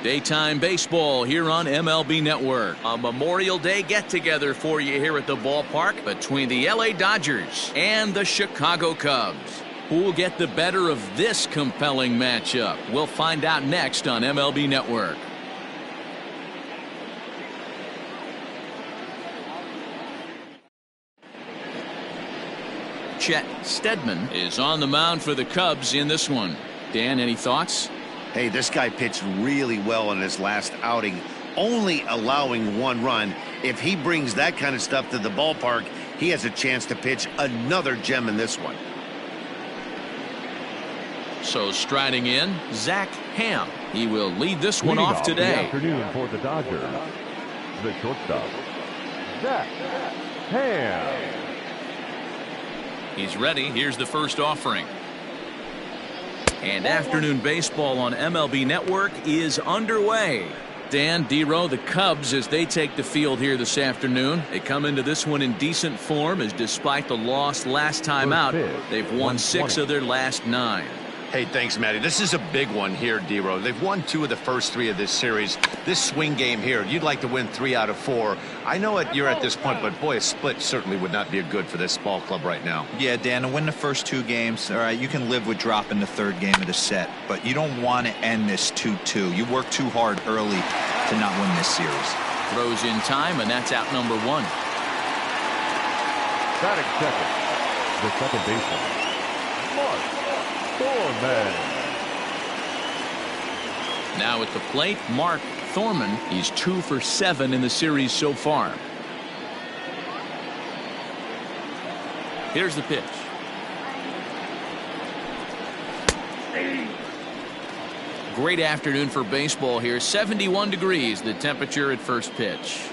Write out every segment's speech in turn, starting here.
Daytime baseball here on MLB Network. A Memorial Day get-together for you here at the ballpark between the LA Dodgers and the Chicago Cubs. Who will get the better of this compelling matchup? We'll find out next on MLB Network. Chet Steadman is on the mound for the Cubs in this one. Dan, any thoughts? Hey, this guy pitched really well in his last outing, only allowing 1 run. If he brings that kind of stuff to the ballpark, he has a chance to pitch another gem in this one. So striding in, Zach Ham. He will lead this one off today. Good afternoon for the Dodgers. The shortstop, Zach Ham. He's ready. Here's the first offering. And afternoon baseball on MLB Network is underway. Dan, D-Row, the Cubs, as they take the field here this afternoon, they come into this one in decent form, as despite the loss last time out, they've won 6 of their last 9. Hey, thanks, Matty. This is a big one here, D-Row. They've won 2 of the first 3 of this series. This swing game here, you'd like to win 3 out of 4. I know you're at this point, but boy, a split certainly would not be good for this ball club right now. Yeah, Dan, to win the first 2 games, all right, you can live with dropping the 3rd game of the set, but you don't want to end this 2-2. You work too hard early to not win this series. Throws in time, and that's out number 1. Batting second, the second baseman, Mark Thorman. Now at the plate, Mark Thorman. He's 2 for 7 in the series so far. Here's the pitch. Great afternoon for baseball here. 71 degrees, the temperature at first pitch.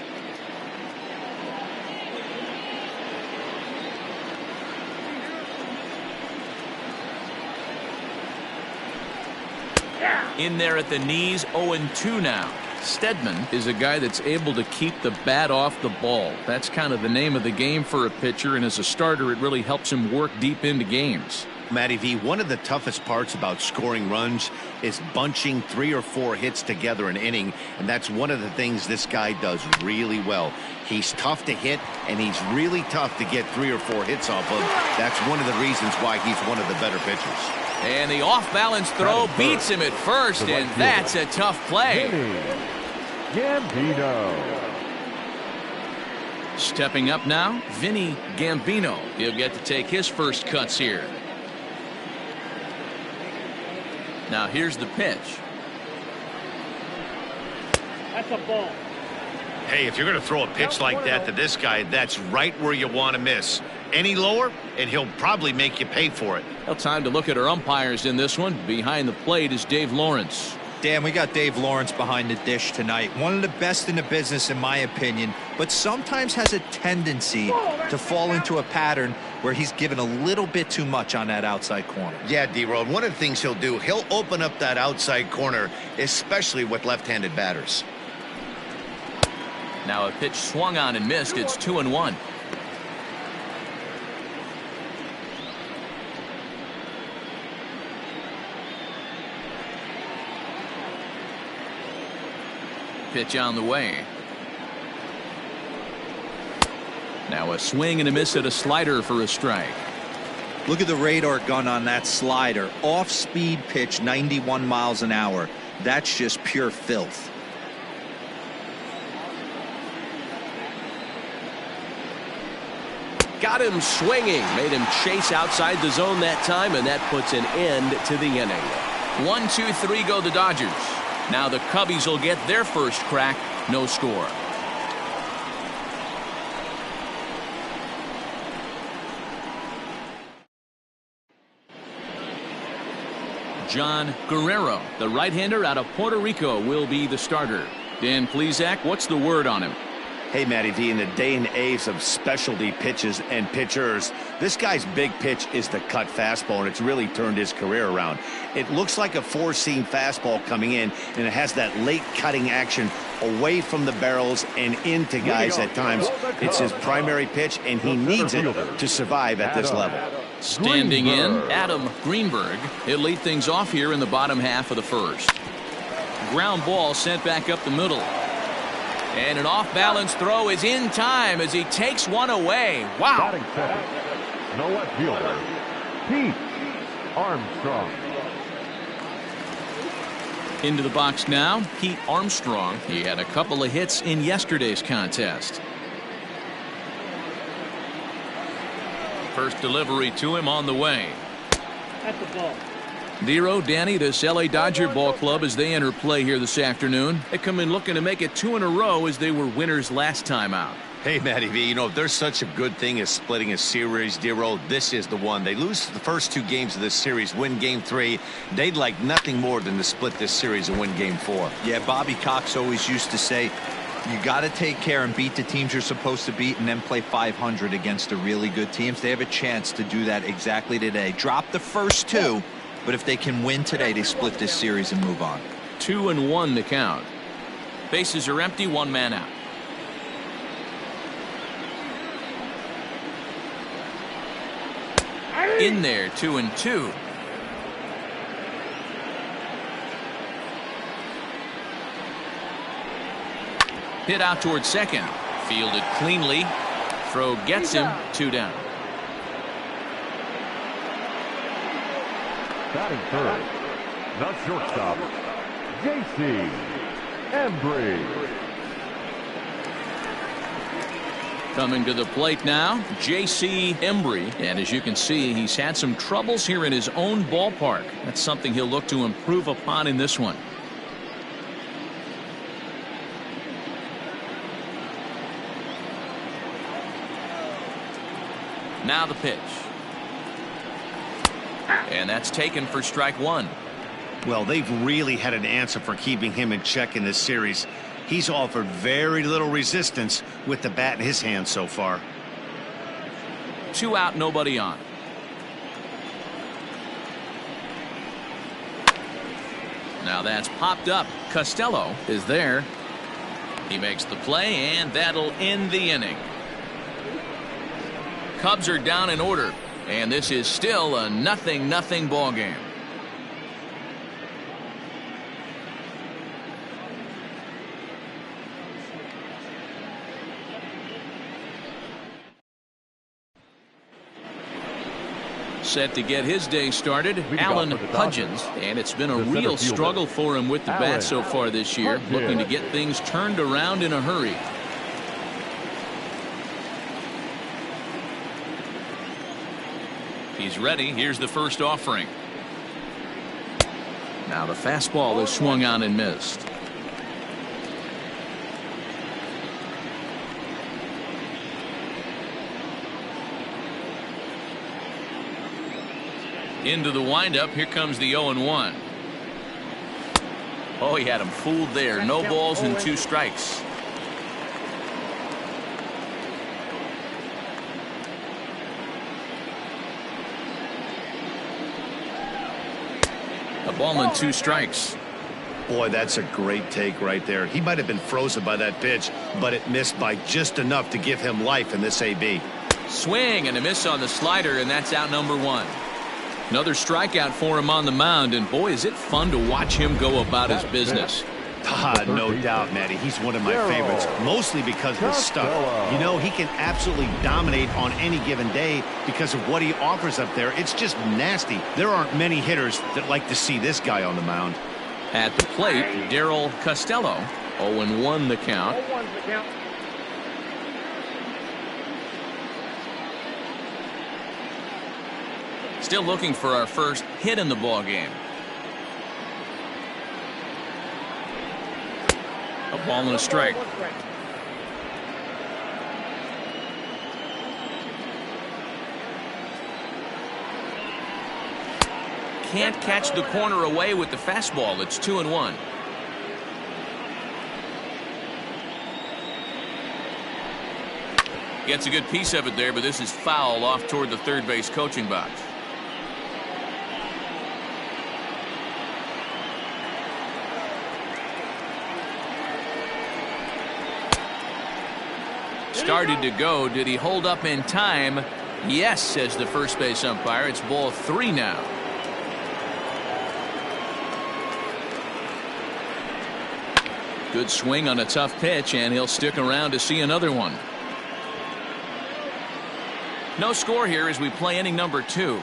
In there at the knees, 0-2 now. Steadman is a guy that's able to keep the bat off the ball. That's kind of the name of the game for a pitcher, and as a starter, it really helps him work deep into games. Matty V, one of the toughest parts about scoring runs is bunching 3 or 4 hits together an inning, and that's one of the things this guy does really well. He's tough to hit, and he's really tough to get 3 or 4 hits off of. That's one of the reasons why he's one of the better pitchers. And the off-balance throw beats him at first, and that's a tough play. Gambino. Stepping up now, Vinny Gambino. He'll get to take his first cuts here. Now here's the pitch. That's a ball. Hey, if you're going to throw a pitch like that to this guy, that's right where you want to miss. Any lower, and he'll probably make you pay for it. Well, time to look at our umpires in this one. Behind the plate is Dave Lawrence. Dan, we got Dave Lawrence behind the dish tonight. One of the best in the business, in my opinion, but sometimes has a tendency to fall into a pattern where he's given a little bit too much on that outside corner. Yeah, D-Road, one of the things he'll do, he'll open up that outside corner, especially with left-handed batters. Now a pitch swung on and missed. It's 2-1. Pitch on the way. Now a swing and a miss at a slider for a strike. Look at the radar gun on that slider. Off-speed pitch, 91 miles an hour. That's just pure filth. Got him swinging. Made him chase outside the zone that time, and that puts an end to the inning. 1, 2, 3 go the Dodgers. Now the Cubbies will get their first crack. No score. John Guerrero, the right-hander out of Puerto Rico, will be the starter. Dan Plesac, what's the word on him? Hey, Matty V, in the day and age of specialty pitches and pitchers, this guy's big pitch is the cut fastball, and it's really turned his career around. It looks like a 4-seam fastball coming in, and it has that late cutting action away from the barrels and into guys at times. It's his primary pitch, and he needs it to survive at this level. Standing in, Adam Greenberg. He'll lead things off here in the bottom half of the first. ground ball sent back up the middle. And an off-balance throw is in time as he takes one away. Wow. Batting second, the left fielder, Pete Armstrong. Into the box now, Pete Armstrong. He had a couple of hits in yesterday's contest. First delivery to him on the way. That's the ball. Dero, Danny, this LA Dodger ball club as they enter play here this afternoon. They come in looking to make it 2 in a row as they were winners last time out. Hey, Matty V, you know, if there's such a good thing as splitting a series, Dero, this is the one. They lose the first 2 games of this series, win game 3. They'd like nothing more than to split this series and win game 4. Yeah, Bobby Cox always used to say, you got to take care and beat the teams you're supposed to beat and then play 500 against the really good teams. They have a chance to do that exactly today. Drop the first 2, but if they can win today, they split this series and move on. 2-1 the count. Bases are empty, 1 man out. In there, 2-2. Hit out towards second. Fielded cleanly. Throw gets him. 2 down. Batting third, the shortstop, J.C. Embry. Coming to the plate now, J.C. Embry. And as you can see, he's had some troubles here in his own ballpark. That's something he'll look to improve upon in this one. Now the pitch. And that's taken for strike 1. Well, they've really had an answer for keeping him in check in this series. He's offered very little resistance with the bat in his hand so far. 2 out, nobody on. Now that's popped up. Costello is there. He makes the play, and that'll end the inning. Cubs are down in order, and this is still a 0-0 ball game. Set to get his day started, Alan Hudgens, and it's been a real struggle for him with the bat so far this year, looking to get things turned around in a hurry. He's ready. Here's the first offering. Now the fastball is swung on and missed. Into the windup. Here comes the 0-1. Oh, he had him fooled there. No balls and 2 strikes. A ball and 2 strikes. Boy, that's a great take right there. He might have been frozen by that pitch, but it missed by just enough to give him life in this AB. Swing and a miss on the slider, and that's out number 1. Another strikeout for him on the mound, and boy, is it fun to watch him go about his business. No doubt, Matty. He's one of my favorites, mostly because of his stuff. You know, he can absolutely dominate on any given day because of what he offers up there. It's just nasty. There aren't many hitters that like to see this guy on the mound. At the plate, Darryl Costello. 0-1 the count. 0-1's the count. Still looking for our first hit in the ball game. A ball and a strike. Can't catch the corner away with the fastball. It's 2-1. Gets a good piece of it there, but this is foul off toward the third base coaching box. Started to go. Did he hold up in time? Yes, says the first base umpire. It's ball 3 now. Good swing on a tough pitch, and he'll stick around to see another one. No score here as we play inning number 2.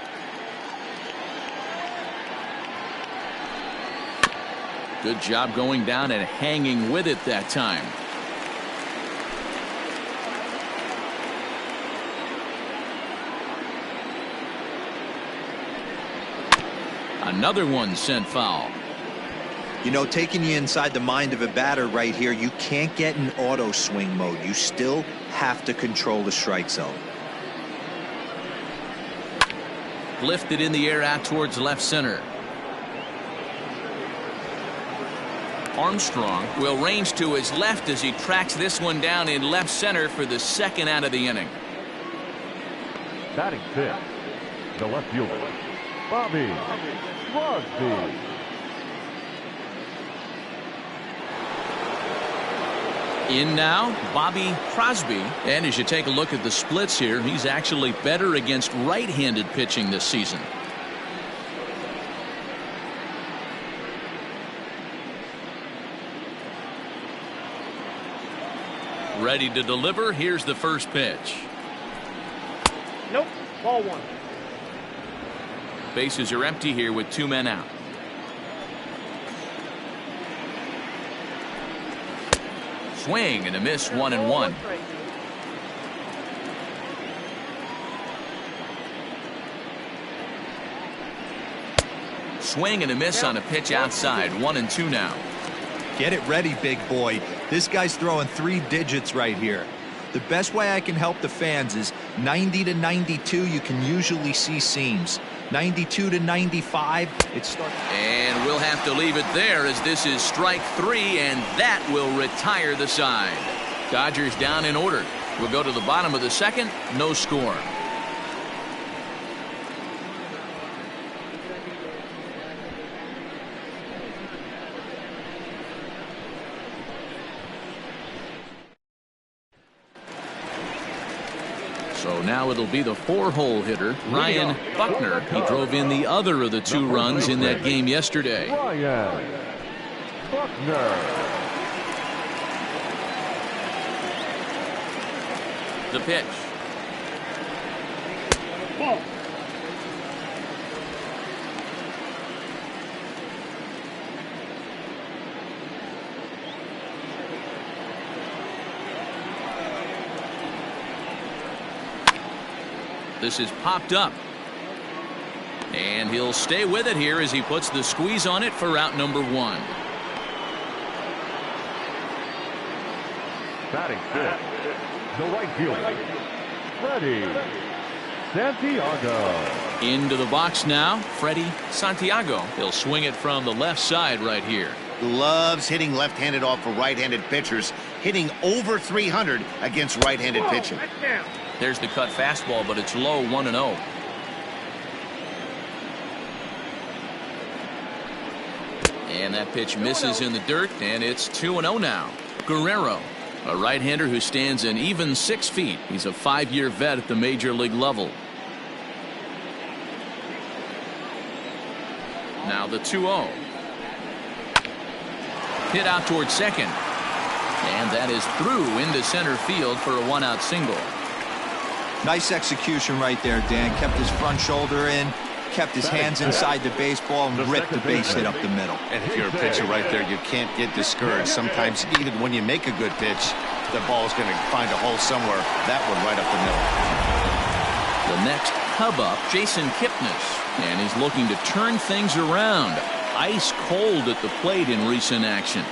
Good job going down and hanging with it that time. Another one sent foul. You know, taking you inside the mind of a batter right here, you can't get in auto swing mode. You still have to control the strike zone. Lifted in the air out towards left center. Armstrong will range to his left as he tracks this one down in left center for the second out of the inning. Batting fifth, the left fielder, Bobby Crosby. In now, Bobby Crosby. And as you take a look at the splits here, he's actually better against right-handed pitching this season. Ready to deliver. Here's the first pitch. Nope. Ball 1. Bases are empty here with 2 men out. Swing and a miss, 1-1. Swing and a miss on a pitch outside, 1-2 now. Get it ready, big boy. This guy's throwing 3 digits right here. The best way I can help the fans is 90 to 92. You can usually see seams. 92 to 95. It starts. And we'll have to leave it there as this is strike 3, and that will retire the side. Dodgers down in order. We'll go to the bottom of the second. No score. So now it'll be the 4-hole hitter, Ryan Buckner. He drove in the other of the 2 runs in that game yesterday. Ryan Buckner. The pitch. Ball. This is popped up. And he'll stay with it here as he puts the squeeze on it for out number 1. Batting fifth, the right fielder, Freddie Santiago. Into the box now, Freddie Santiago. He'll swing it from the left side right here. Loves hitting left-handed off for right-handed pitchers, hitting over 300 against right-handed pitching. That's down. There's the cut fastball, but it's low, 1-0. And that pitch misses in the dirt, and it's 2-0 now. Guerrero, a right-hander who stands an even 6 feet. He's a 5-year vet at the major league level. Now the 2-0. Hit out towards second. And that is through into center field for a 1-out single. Nice execution right there, Dan. Kept his front shoulder in, kept his hands inside the baseball, and ripped the base hit up the middle. And if you're a pitcher right there, you can't get discouraged. Sometimes even when you make a good pitch, the ball's going to find a hole somewhere. That one right up the middle. The next Cub up, Jason Kipnis, and he's looking to turn things around. Ice cold at the plate in recent action.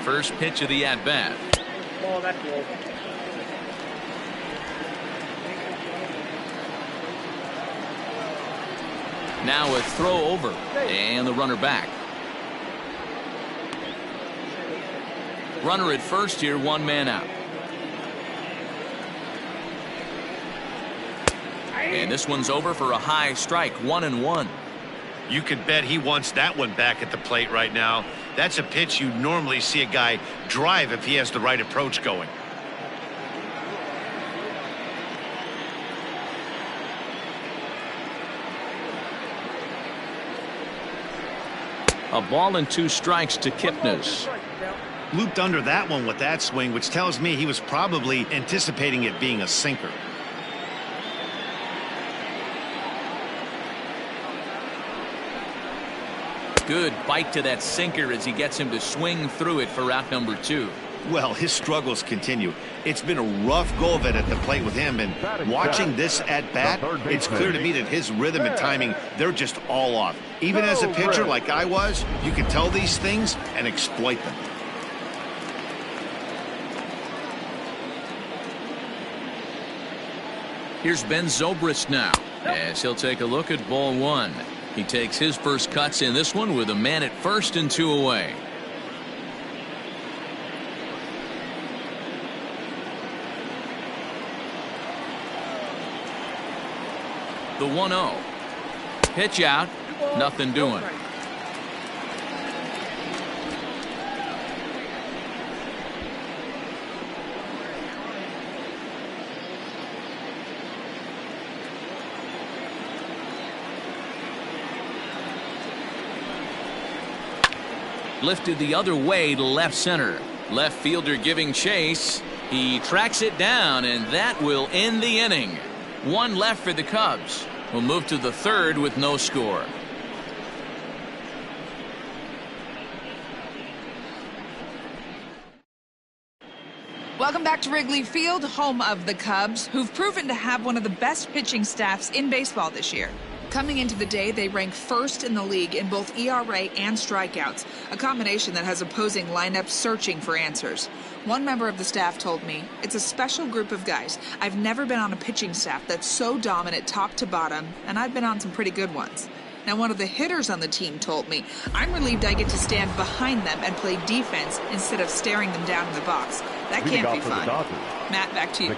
First pitch of the at-bat. Ball, that's low. Now a throw over, and the runner back. Runner at first here, 1 man out. And this one's over for a high strike, 1-1. You could bet he wants that one back at the plate right now. That's a pitch you normally see a guy drive if he has the right approach going. A ball and 2 strikes to Kipnis. Looped under that one with that swing, which tells me he was probably anticipating it being a sinker. Good bite to that sinker as he gets him to swing through it for out number 2. Well, his struggles continue. It's been a rough go of it at the plate with him, and watching this at bat, it's clear to me that his rhythm and timing, they're just all off. Even as a pitcher like I was, you can tell these things and exploit them. Here's Ben Zobrist now, as he'll take a look at ball 1. He takes his first cuts in this one with a man at first and 2 away. The 1-0. Pitch out. Nothing doing. Lifted the other way to left center. Left fielder giving chase. He tracks it down, and that will end the inning. 1 left for the Cubs. We'll move to the 3rd with no score. Welcome back to Wrigley Field, home of the Cubs, who've proven to have one of the best pitching staffs in baseball this year. Coming into the day, they rank first in the league in both ERA and strikeouts, a combination that has opposing lineups searching for answers. One member of the staff told me, "It's a special group of guys. I've never been on a pitching staff that's so dominant top to bottom, and I've been on some pretty good ones." Now, one of the hitters on the team told me, "I'm relieved I get to stand behind them and play defense instead of staring them down in the box. That can't be fun." Matt, back to you.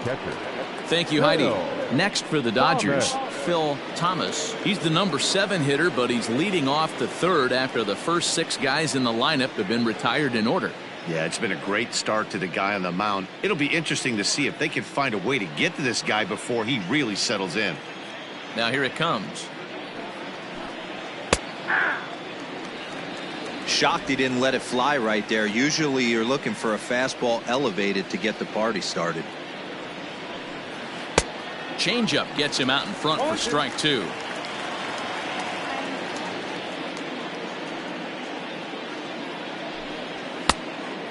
Thank you, Heidi. Next for the Dodgers, Phil Thomas. He's the number 7 hitter, but he's leading off the 3rd after the first 6 guys in the lineup have been retired in order. Yeah, it's been a great start to the guy on the mound. It'll be interesting to see if they can find a way to get to this guy before he really settles in. Now here it comes. Shocked he didn't let it fly right there. Usually you're looking for a fastball elevated to get the party started. Changeup gets him out in front for strike 2.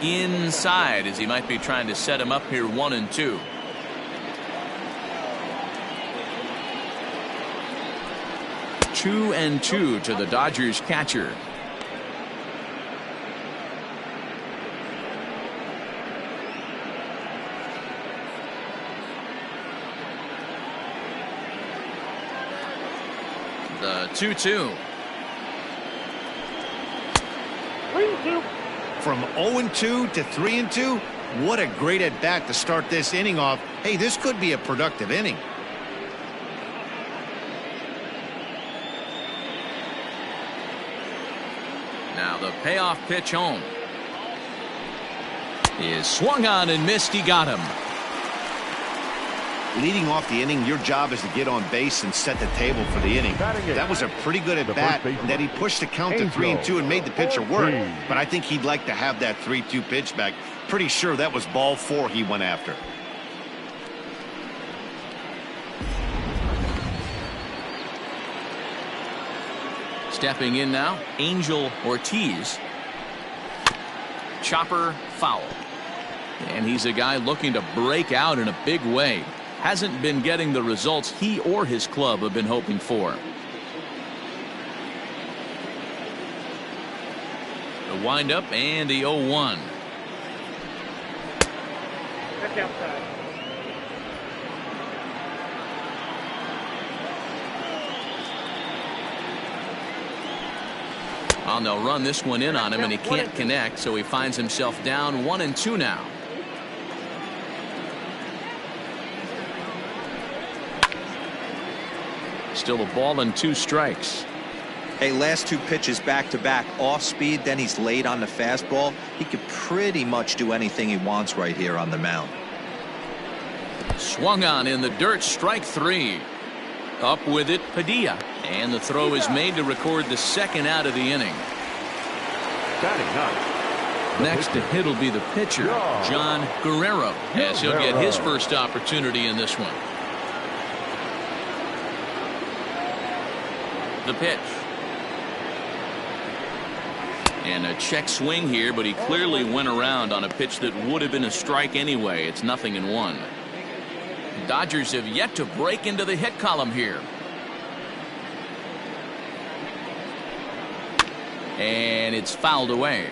Inside, as he might be trying to set him up here 1-2. Two and 2 to the Dodgers catcher. The 2-2. From 0-2 to 3-2, what a great at bat to start this inning off. Hey, this could be a productive inning. Now the payoff pitch home is swung on and missed. He got him. Leading off the inning, your job is to get on base and set the table for the inning. That was a pretty good at bat that he pushed the count to 3-2 and made the pitcher work. But I think he'd like to have that 3-2 pitch back. Pretty sure that was ball 4 he went after. Stepping in now, Angel Ortiz. Chopper foul. And he's a guy looking to break out in a big way. Hasn't been getting the results he or his club have been hoping for. The windup and the 0-1. That's outside. Well, they'll run this one in on him, and he can't connect, so he finds himself down 1-2 now. Still a ball and 2 strikes. Hey, last 2 pitches back to back, off speed, then he's late on the fastball. He could pretty much do anything he wants right here on the mound. Swung on in the dirt, strike 3. Up with it, Padilla, and the throw is made to record the 2nd out of the inning. Batting ninth. Next to hit will be the pitcher, John Guerrero, as he'll get his first opportunity in this one. The pitch. And a check swing here, but he clearly went around on a pitch that would have been a strike anyway. It's 0-1. The Dodgers have yet to break into the hit column here. And it's fouled away.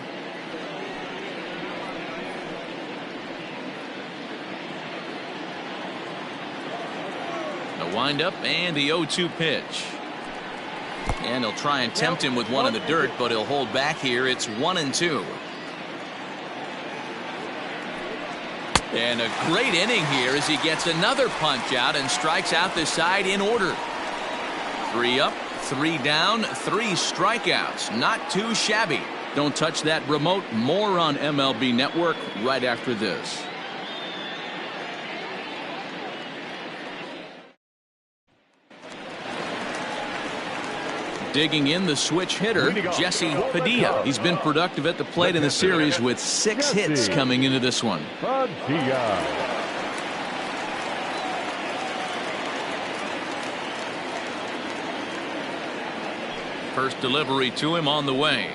The windup and the 0-2 pitch. And he'll try and tempt him with one in the dirt, but he'll hold back here. It's 1-2. And a great inning here as he gets another punch out and strikes out the side in order. 3 up, 3 down, 3 strikeouts. Not too shabby. Don't touch that remote. More on MLB Network right after this. Digging in, the switch hitter, Jesse Padilla. He's been productive at the plate in the series with 6 hits coming into this one. First delivery to him on the way.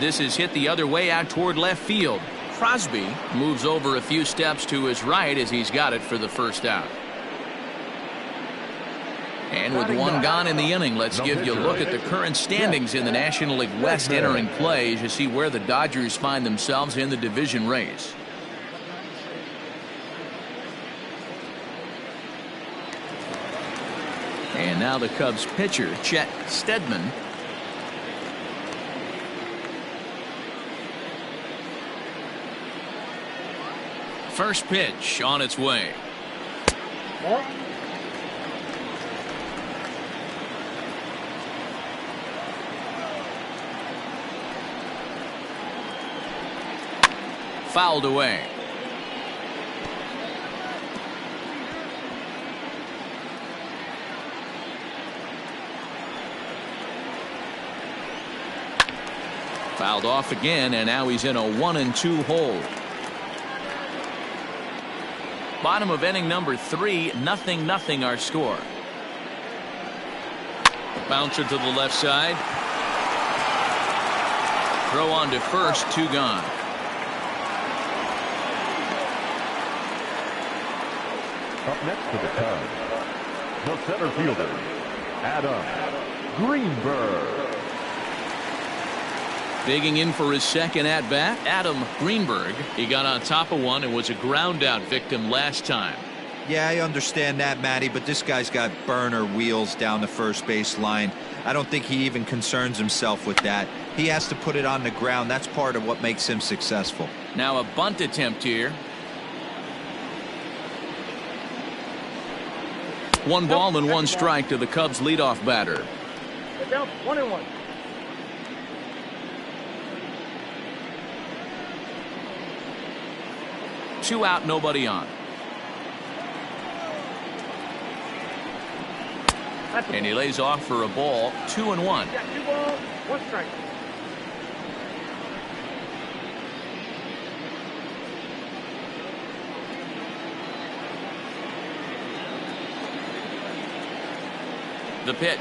This is hit the other way out toward left field. Crosby moves over a few steps to his right as he's got it for the first out. And with 1 gone in the inning, let's give you a look at the current standings in the National League West entering play as you see where the Dodgers find themselves in the division race. And now the Cubs pitcher, Chet Steadman. First pitch on its way. Fouled away. Fouled off again, and now he's in a 1-2 hole. Bottom of inning number 3, 0-0 our score. Bouncer to the left side. Throw on to first, 2 gone. Up next for the Cubs, the center fielder, Adam Greenberg. Digging in for his second at-bat, Adam Greenberg. He got on top of one and was a ground-out victim last time. Yeah, I understand that, Matty, but this guy's got burner wheels down the first base line. I don't think he even concerns himself with that. He has to put it on the ground. That's part of what makes him successful. Now a bunt attempt here. 1 ball and 1 strike to the Cubs leadoff batter. Down 1-1. Two out, nobody on. And he lays off for a ball. 2-1. Got 2 balls, 1 strike. The pitch.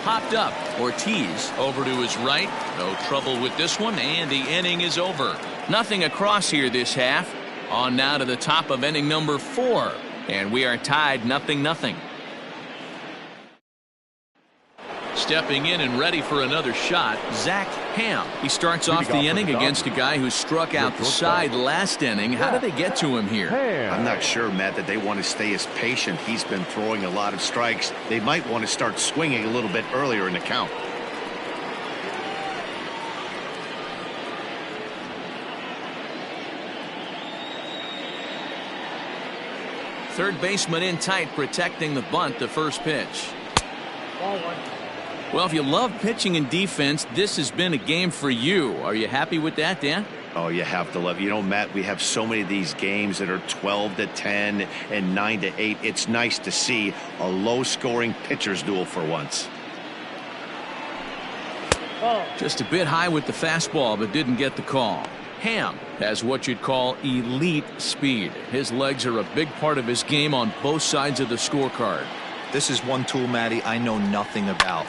Popped up. Ortiz over to his right. No trouble with this one, and the inning is over. Nothing across here this half. On now to the top of inning number 4. And we are tied 0-0. Stepping in and ready for another shot, Zach Ham. He starts off the inning against a guy who struck out the side last inning. How did they get to him here? I'm not sure, Matt, that they want to stay as patient. He's been throwing a lot of strikes. They might want to start swinging a little bit earlier in the count. Third baseman in tight, protecting the bunt, the first pitch. Ball one. Well, if you love pitching and defense, this has been a game for you. Are you happy with that, Dan? Oh, you have to love it. You know, Matt, we have so many of these games that are 12-10 and 9-8. It's nice to see a low-scoring pitcher's duel for once. Ball. Just a bit high with the fastball, but didn't get the call. Ham has what you'd call elite speed. His legs are a big part of his game on both sides of the scorecard. This is one tool, Matty, I know nothing about.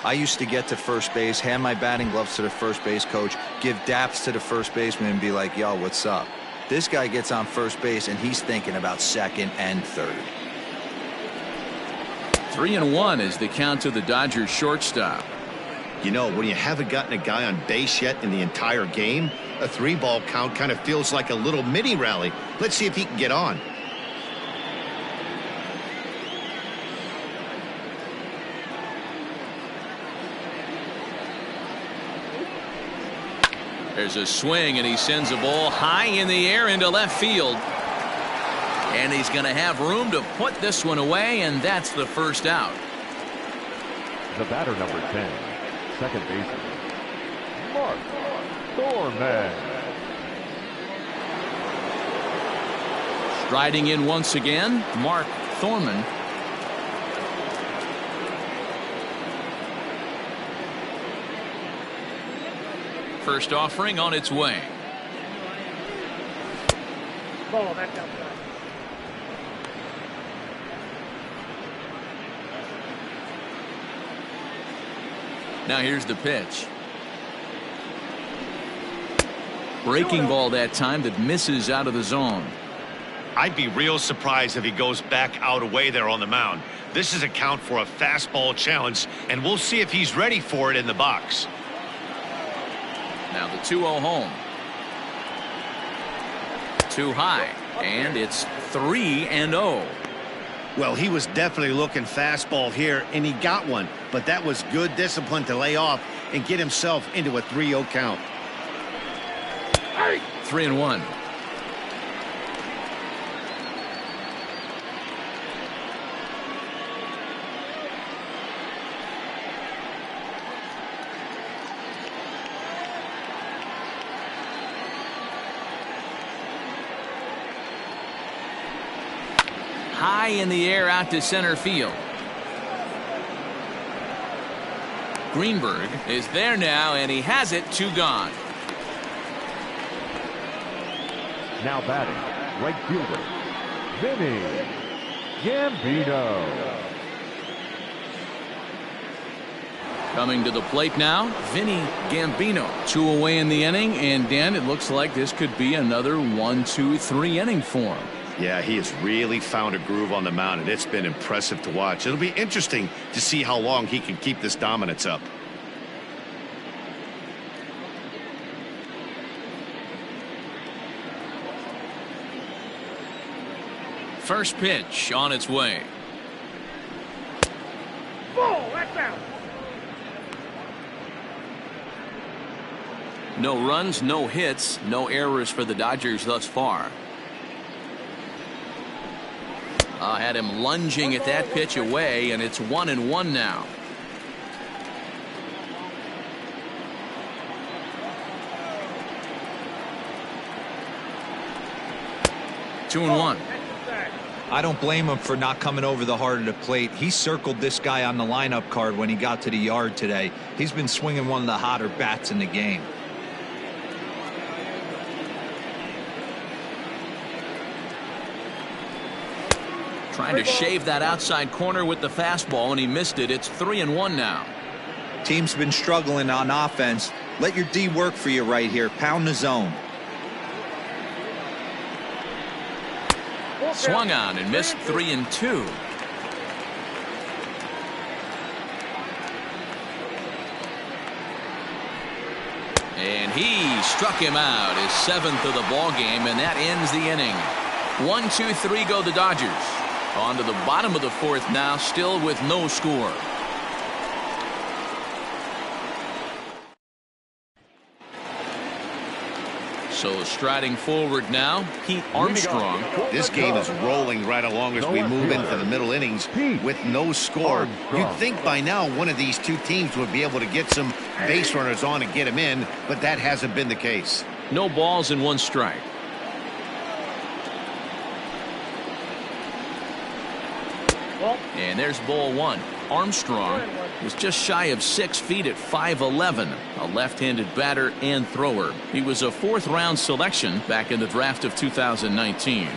I used to get to first base, hand my batting gloves to the first base coach, give daps to the first baseman and be like, yo, what's up? This guy gets on first base and he's thinking about second and third. 3-1 is the count to the Dodgers shortstop. You know, when you haven't gotten a guy on base yet in the entire game, a 3-ball count kind of feels like a little mini rally. Let's see if he can get on. There's a swing, and he sends a ball high in the air into left field. And he's going to have room to put this one away, and that's the first out. The batter, number 10, second baseman, Mark Thorman. Striding in once again, Mark Thorman. First offering on its way. Ball, that's outside. Now here's the pitch. Breaking ball that time that misses out of the zone. I'd be real surprised if he goes back out away there on the mound. This is a count for a fastball challenge, and we'll see if he's ready for it in the box. Now the 2-0 home. Too high, and it's 3-0. Well, he was definitely looking fastball here, and he got one. But that was good discipline to lay off and get himself into a 3-0 count. 3-1. High in the air out to center field. Greenberg is there now, and he has it. 2 gone. Now batting, right fielder, Vinny Gambino. Coming to the plate now, Vinny Gambino. 2 away in the inning, and Dan, it looks like this could be another 1-2-3 inning for him. Yeah, he has really found a groove on the mound, and it's been impressive to watch. It'll be interesting to see how long he can keep this dominance up. First pitch on its way. Ball, that's out. No runs, no hits, no errors for the Dodgers thus far. Had him lunging at that pitch away, and it's 1-1 now. Two and one. I don't blame him for not coming over the heart of the plate. He circled this guy on the lineup card when he got to the yard today. He's been swinging one of the hotter bats in the game. Trying to shave that outside corner with the fastball, and he missed it. It's 3-1 now. Team's been struggling on offense. Let your D work for you right here. Pound the zone. Swung on and missed. 3-2. And he struck him out, his 7th of the ball game, and that ends the inning. 1-2-3 go the Dodgers. On to the bottom of the 4th now, still with no score. So striding forward now, Pete Armstrong. This game is rolling right along as we move into the middle innings with no score. You'd think by now one of these two teams would be able to get some base runners on and get them in, but that hasn't been the case. No balls and 1 strike. And there's ball 1. Armstrong was just shy of 6 feet at 5'11", a left-handed batter and thrower. He was a 4th-round selection back in the draft of 2019.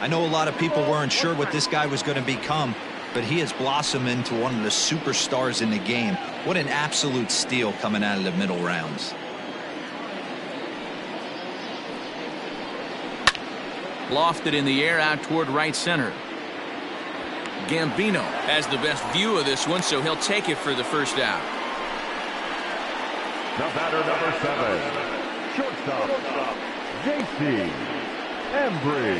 I know a lot of people weren't sure what this guy was going to become, but he has blossomed into one of the superstars in the game. What an absolute steal coming out of the middle rounds. Lofted in the air out toward right center. Gambino has the best view of this one, so he'll take it for the first out. The batter, number 7, shortstop, J.C. Embry.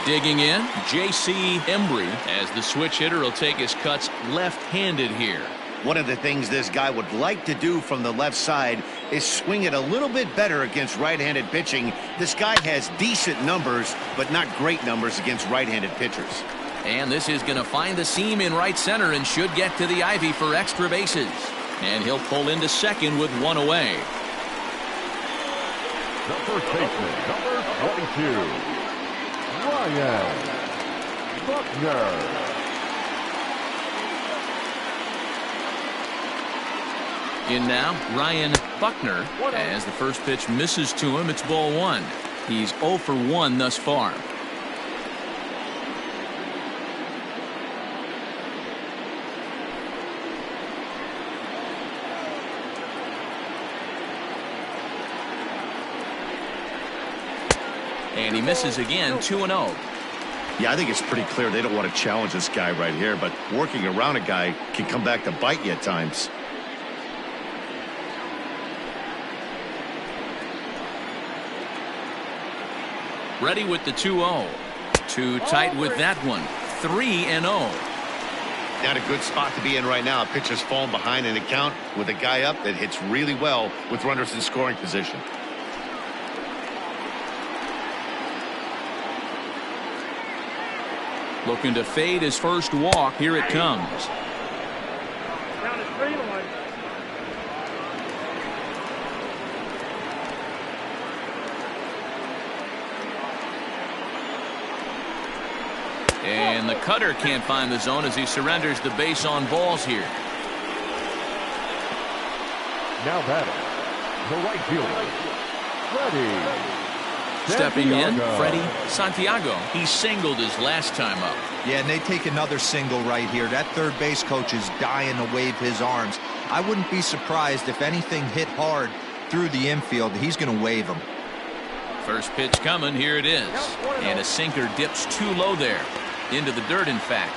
Digging in, J.C. Embry, as the switch hitter will take his cuts left-handed here. One of the things this guy would like to do from the left side is swing it a little bit better against right-handed pitching. This guy has decent numbers, but not great numbers against right-handed pitchers. And this is going to find the seam in right center and should get to the ivy for extra bases. And he'll pull into second with 1 away. The first baseman, number 22, Ryan Buckner. In now, Ryan Buckner, as the first pitch misses to him. It's ball 1. He's 0 for 1 thus far. And he misses again, 2-0. Yeah, I think it's pretty clear they don't want to challenge this guy right here, but working around a guy can come back to bite you at times. Ready with the 2-0. Too tight with that one. 3-0. Not a good spot to be in right now. Pitcher's falling behind in the count with a guy up that hits really well with runners in scoring position. Looking to fade his first walk. Here it comes. Down to 3-1. And the cutter can't find the zone as he surrenders the base on balls here. Now batting, the right fielder, Freddie Stepping in, Santiago. Freddie Santiago. He singled his last time up. Yeah, and they take another single right here. That third base coach is dying to wave his arms. I wouldn't be surprised if anything hit hard through the infield. He's going to wave them. First pitch coming. Here it is. And a sinker dips too low there. Into the dirt, in fact.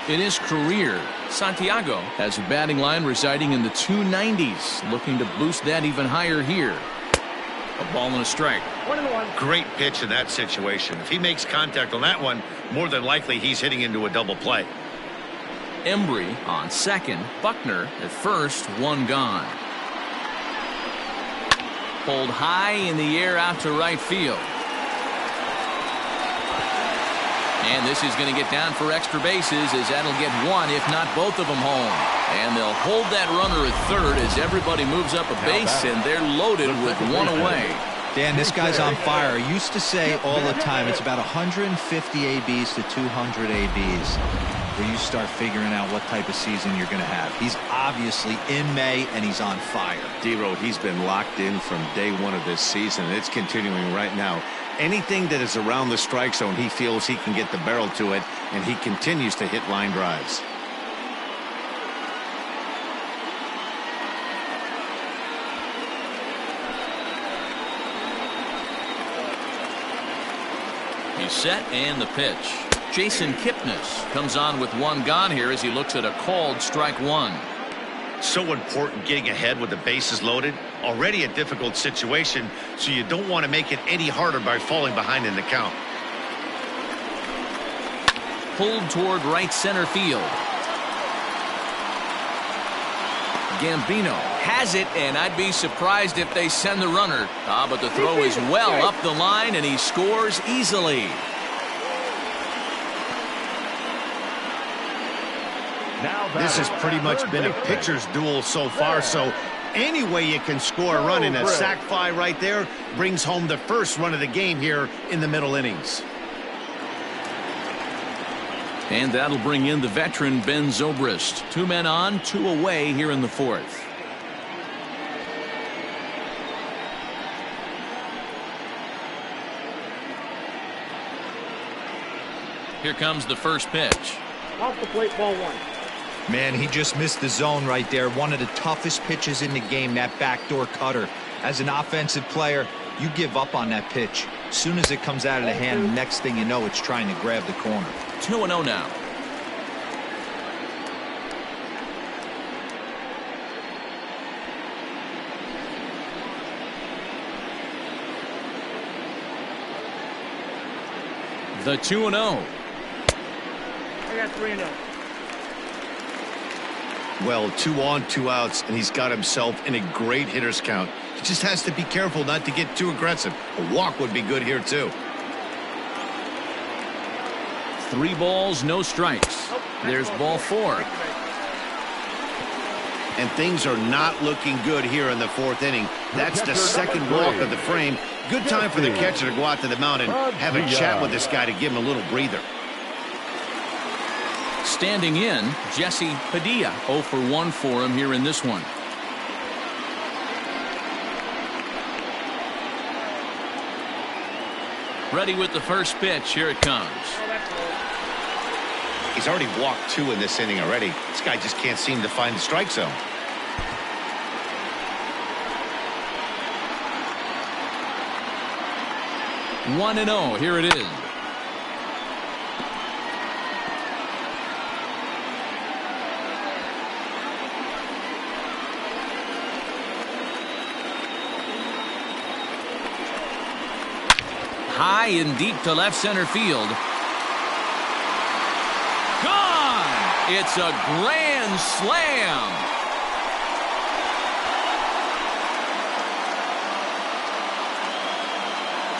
In his career, Santiago has a batting line residing in the 290s. Looking to boost that even higher here. A ball and a strike. 1-1. Great pitch in that situation. If he makes contact on that one, more than likely he's hitting into a double play. Embry on second. Buckner at first. 1 gone. Pulled high in the air out to right field. And this is going to get down for extra bases as that'll get 1, if not both of them home. And they'll hold that runner at third as everybody moves up a base, and they're loaded with 1 away. Dan, this guy's on fire. I used to say all the time it's about 150 ABs to 200 ABs where you start figuring out what type of season you're going to have. He's obviously in May, and he's on fire. D-Road, he's been locked in from day 1 of this season, and it's continuing right now. Anything that is around the strike zone, he feels he can get the barrel to it, and he continues to hit line drives. He's set, and the pitch. Jason Kipnis comes on with 1 gone here as he looks at a called strike 1. So important getting ahead with the bases loaded. Already a difficult situation, so you don't want to make it any harder by falling behind in the count. Pulled toward right center field. Gambino has it, and I'd be surprised if they send the runner. But the throw is well up the line, and he scores easily. This has pretty much been a pitcher's duel so far, so any way you can score a run in a sac fly right there brings home the first run of the game here in the middle innings. And that'll bring in the veteran Ben Zobrist. 2 men on, 2 away here in the 4th. Here comes the first pitch. Off the plate, ball 1. Man, he just missed the zone right there. One of the toughest pitches in the game, that backdoor cutter. As an offensive player, you give up on that pitch. As soon as it comes out of the hand, next thing you know, it's trying to grab the corner. 2-0 now. The 2-0. I got 3-0. Well, 2 on, 2 outs, and he's got himself in a great hitter's count. He just has to be careful not to get too aggressive. A walk would be good here, too. 3 balls, no strikes. There's ball 4. And things are not looking good here in the 4th inning. That's the second walk of the frame. Good time for the catcher to go out to the mound and have a chat with this guy to give him a little breather. Standing in, Jesse Padilla. 0 for 1 for him here in this one. Ready with the first pitch. Here it comes. He's already walked 2 in this inning already. This guy just can't seem to find the strike zone. One and 0. Here it is. High and deep to left center field. Gone! It's a grand slam.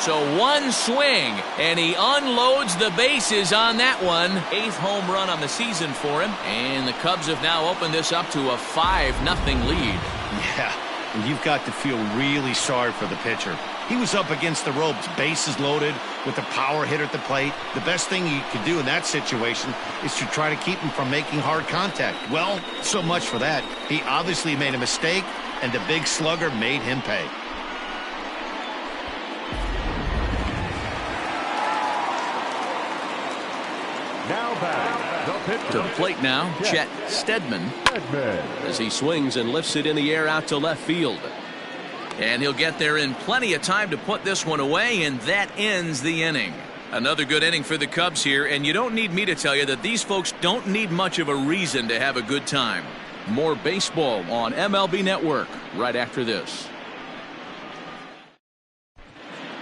So one swing, and he unloads the bases on that one. 8th home run on the season for him. And the Cubs have now opened this up to a 5-0 lead. Yeah, and you've got to feel really sorry for the pitcher. He was up against the ropes, bases loaded, with a power hitter at the plate. The best thing you could do in that situation is to try to keep him from making hard contact. Well, so much for that. He obviously made a mistake, and the big slugger made him pay. Now back, To the plate now, Chet Steadman, as he swings and lifts it in the air out to left field. And he'll get there in plenty of time to put this one away, and that ends the inning. Another good inning for the Cubs here, and you don't need me to tell you that these folks don't need much of a reason to have a good time. More baseball on MLB Network right after this.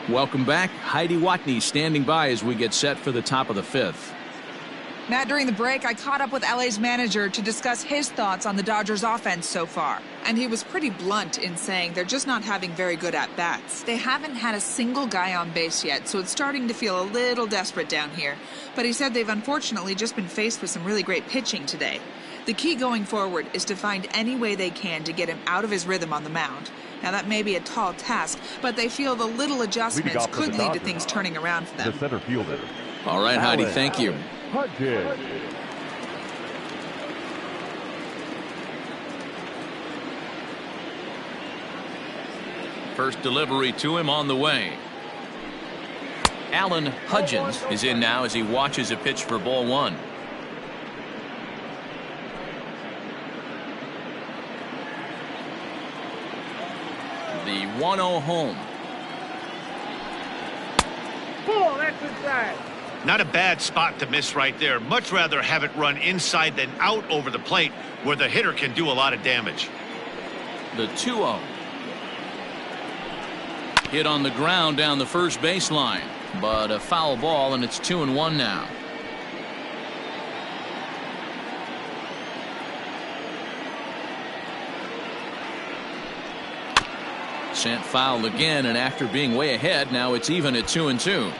Welcome back. Heidi Watney standing by as we get set for the top of the 5th. Matt, during the break, I caught up with LA's manager to discuss his thoughts on the Dodgers offense so far. And he was pretty blunt in saying they're just not having very good at-bats. They haven't had a single guy on base yet, so it's starting to feel a little desperate down here. But he said they've unfortunately just been faced with some really great pitching today. The key going forward is to find any way they can to get him out of his rhythm on the mound. Now, that may be a tall task, but they feel the little adjustments could lead to things turning around for them. the center fielder. All right, Heidi, thank you. Hudgens. First delivery to him on the way. Alan Hudgens is in now as he watches a pitch for ball 1. The 1-0 home. Ball, that's inside. Not a bad spot to miss right there. Much rather have it run inside than out over the plate where the hitter can do a lot of damage. The 2-0. Hit on the ground down the first baseline, but a foul ball, and it's 2-1 now. Sent foul again, and after being way ahead, now it's even at 2-2.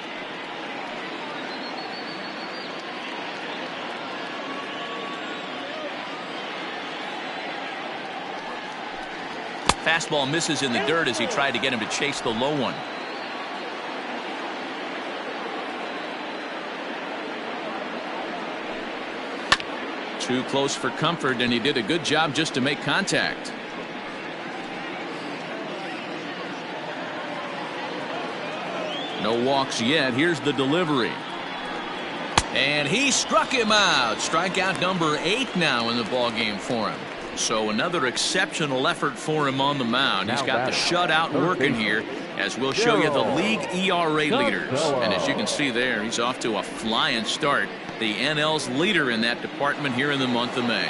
Fastball misses in the dirt as he tried to get him to chase the low one. Too close for comfort, and he did a good job just to make contact. No walks yet. Here's the delivery. And he struck him out. Strikeout number 8 now in the ballgame for him. So another exceptional effort for him on the mound. He's got the shutout working here, as we'll show you the league ERA leaders. And as you can see there, he's off to a flying start. The NL's leader in that department here in the month of May.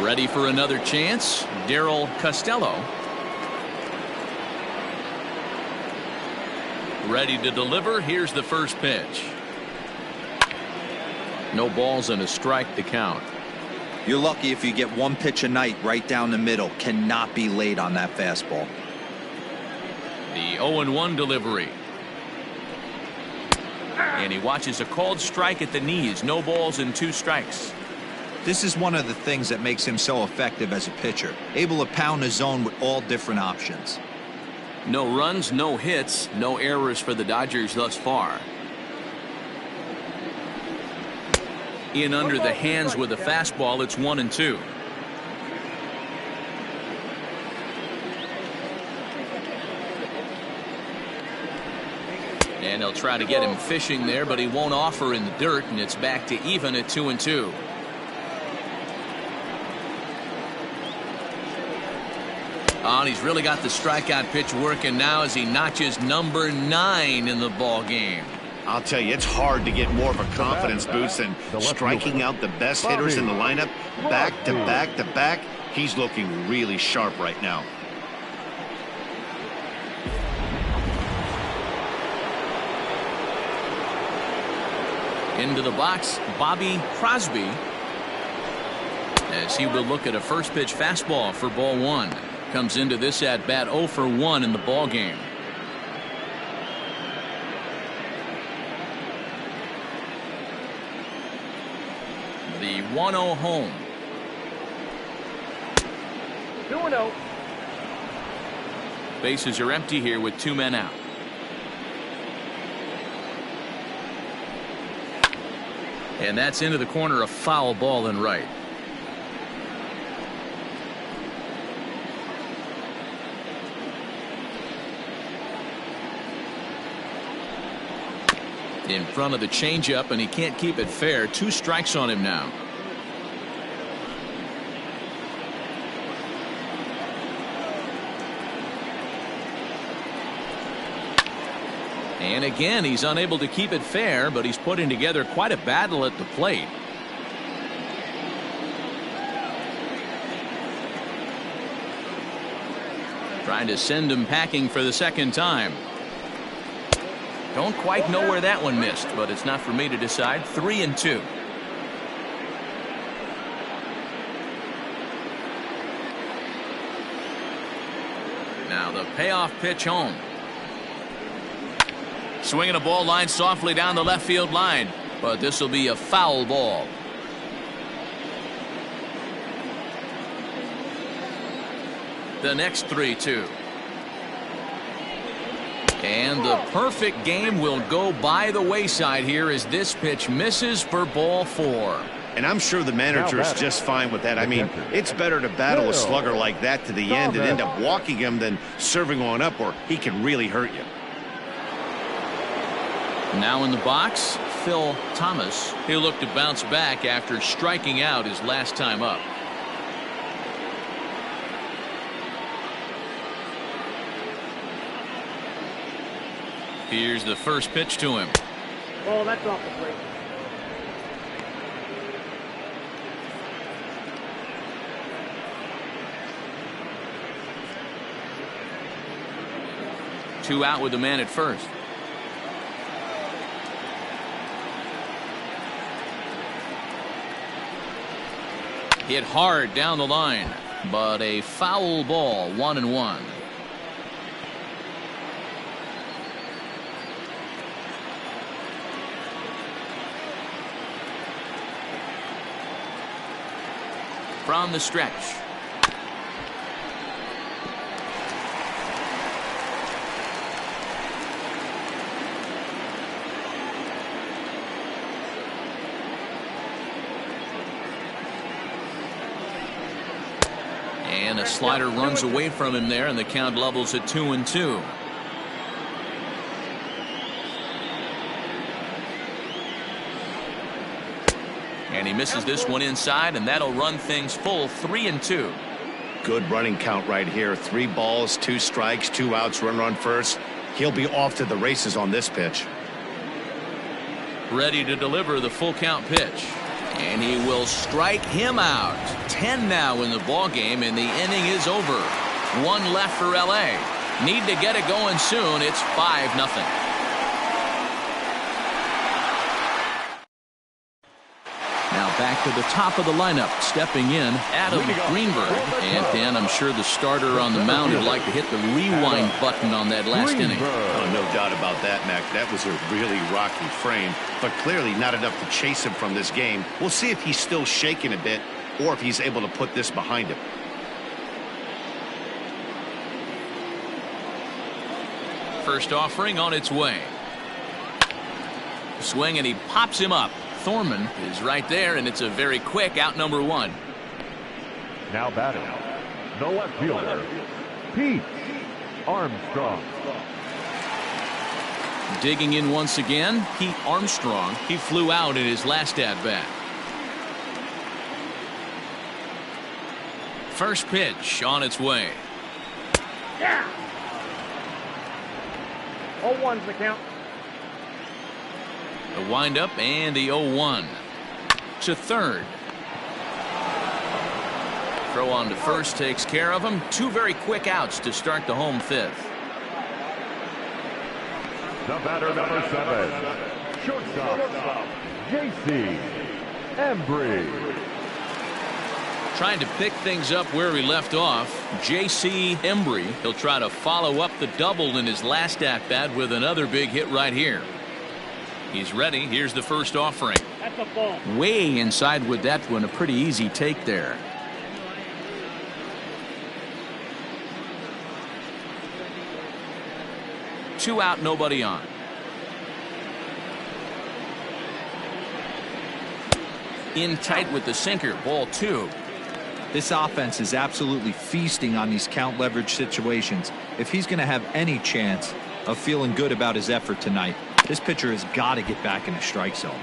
Ready for another chance? Darryl Costello. Ready to deliver. Here's the first pitch. No balls and a strike to count. You're lucky if you get one pitch a night right down the middle. Cannot be late on that fastball. The 0-1 delivery. And he watches a called strike at the knees. No balls and 2 strikes. This is one of the things that makes him so effective as a pitcher. Able to pound the zone with all different options. No runs, no hits, no errors for the Dodgers thus far. In under the hands with a fastball. It's 1-2. And they'll try to get him fishing there, but he won't offer in the dirt, and it's back to even at 2-2. Oh, and he's really got the strikeout pitch working now as he notches number 9 in the ball game. I'll tell you, it's hard to get more of a confidence boost than striking out the best hitters in the lineup back to back to back. He's looking really sharp right now. Into the box, Bobby Crosby, as he will look at a first pitch fastball for ball 1. Comes into this at bat 0 for 1 in the ball game. The 1-0 home. 2-0. Bases are empty here with 2 men out. And that's into the corner, a foul ball and right. In front of the changeup, and he can't keep it fair. 2 strikes on him now. And again, he's unable to keep it fair, but he's putting together quite a battle at the plate. Trying to send him packing for the second time. Don't quite know where that one missed, but it's not for me to decide. 3-2. Now the payoff pitch home. Swinging a ball line softly down the left field line, but this will be a foul ball. The next 3-2. And the perfect game will go by the wayside here as this pitch misses for ball 4. And I'm sure the manager is just fine with that. I mean, it's better to battle a slugger like that to the end and end up walking him than serving on up, or he can really hurt you. Now in the box, Phil Thomas. He'll look to bounce back after striking out his last time up. Here's the first pitch to him. Oh, that's off the plate. Two out with the man at first. Hit hard down the line. but a foul ball, 1-1. From the stretch. And a slider runs away from him there, and the count levels at 2-2. And he misses this one inside, and that'll run things full 3-2. Good running count right here. 3 balls, 2 strikes, 2 outs, runner on first. He'll be off to the races on this pitch. Ready to deliver the full count pitch. And he will strike him out. 10 now in the ball game, and the inning is over. 1 left for LA. Need to get it going soon. It's 5-0. Now back to the top of the lineup, stepping in, Adam Greenberg. And Dan, I'm sure the starter on the mound would like to hit the rewind button on that last inning. Oh, no doubt about that, Mac. That was a really rocky frame, but clearly not enough to chase him from this game. We'll see if he's still shaking a bit or if he's able to put this behind him. First offering on its way. Swing, and he pops him up. Thorman is right there, and it's a very quick out, number 1. Now batting, the left fielder, Pete Armstrong. Digging in once again, Pete Armstrong. He flew out in his last at-bat. First pitch on its way. Yeah. 0-1's the count. The windup and the 0-1 to third. Throw on to first takes care of him. 2 very quick outs to start the home 5th. The batter, number 7, shortstop, J.C. Embry. Trying to pick things up where he left off. J.C. Embry. He'll try to follow up the double in his last at-bat with another big hit right here. He's ready. Here's the first offering. That's a ball. Way inside with that one. A pretty easy take there. Two out, nobody on. In tight with the sinker, ball 2. This offense is absolutely feasting on these count leverage situations. If he's going to have any chance of feeling good about his effort tonight, this pitcher has got to get back in the strike zone.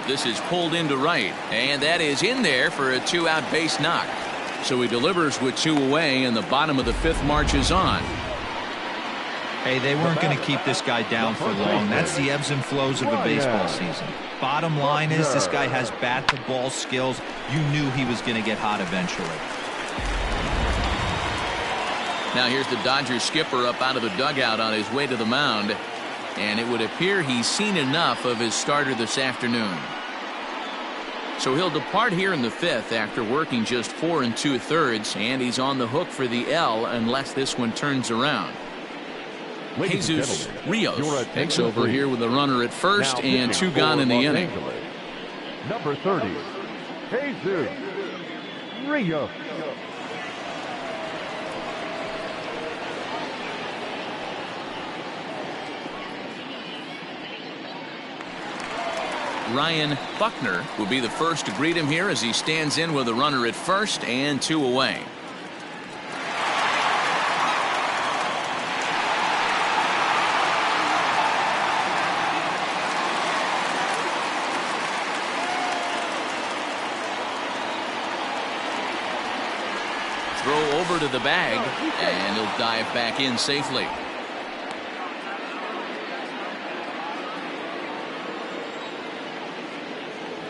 This is pulled into right, and that is in there for a 2-out base knock. So he delivers with 2 away, and the bottom of the 5th marches on. Hey, they weren't going to keep this guy down for long. That's the ebbs and flows of a baseball season. Bottom line is this guy has bat-to-ball skills. You knew he was going to get hot eventually. Now here's the Dodgers skipper up out of the dugout on his way to the mound. And it would appear he's seen enough of his starter this afternoon. So he'll depart here in the 5th after working just 4 2/3, and he's on the hook for the L unless this one turns around. Jesus Rios takes over here with a runner at first and 2 gone in the inning. Number 30, Jesus Rios. Ryan Buckner will be the first to greet him here as he stands in with a runner at first and 2 away. Throw over to the bag, and he'll dive back in safely.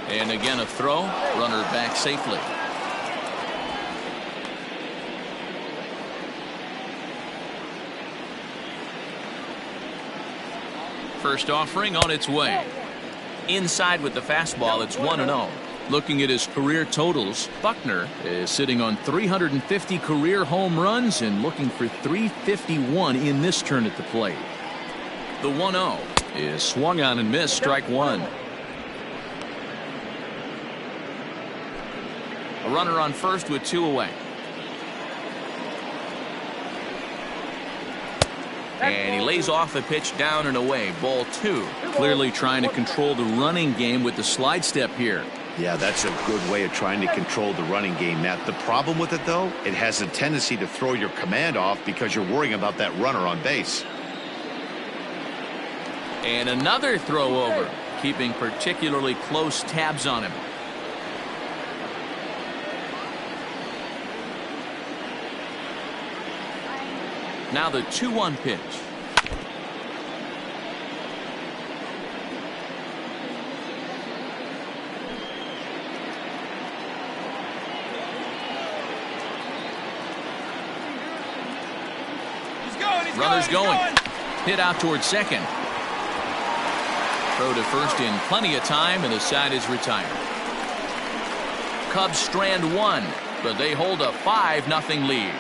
And again a throw, runner back safely. First offering on its way. Inside with the fastball, it's 1-0. Looking at his career totals, Buckner is sitting on 350 career home runs and looking for 351 in this turn at the plate. The 1-0 is swung on and missed, strike one. A runner on first with 2 away. And he lays off a pitch down and away. Ball 2. Clearly trying to control the running game with the slide step here. Yeah, that's a good way of trying to control the running game, Matt. The problem with it, though, it has a tendency to throw your command off because you're worrying about that runner on base. And another throw over, keeping particularly close tabs on him. Now the 2-1 pitch. Runner's going. Hit out towards second. Throw to first in plenty of time, and the side is retired. Cubs strand 1, but they hold a 5-0 lead.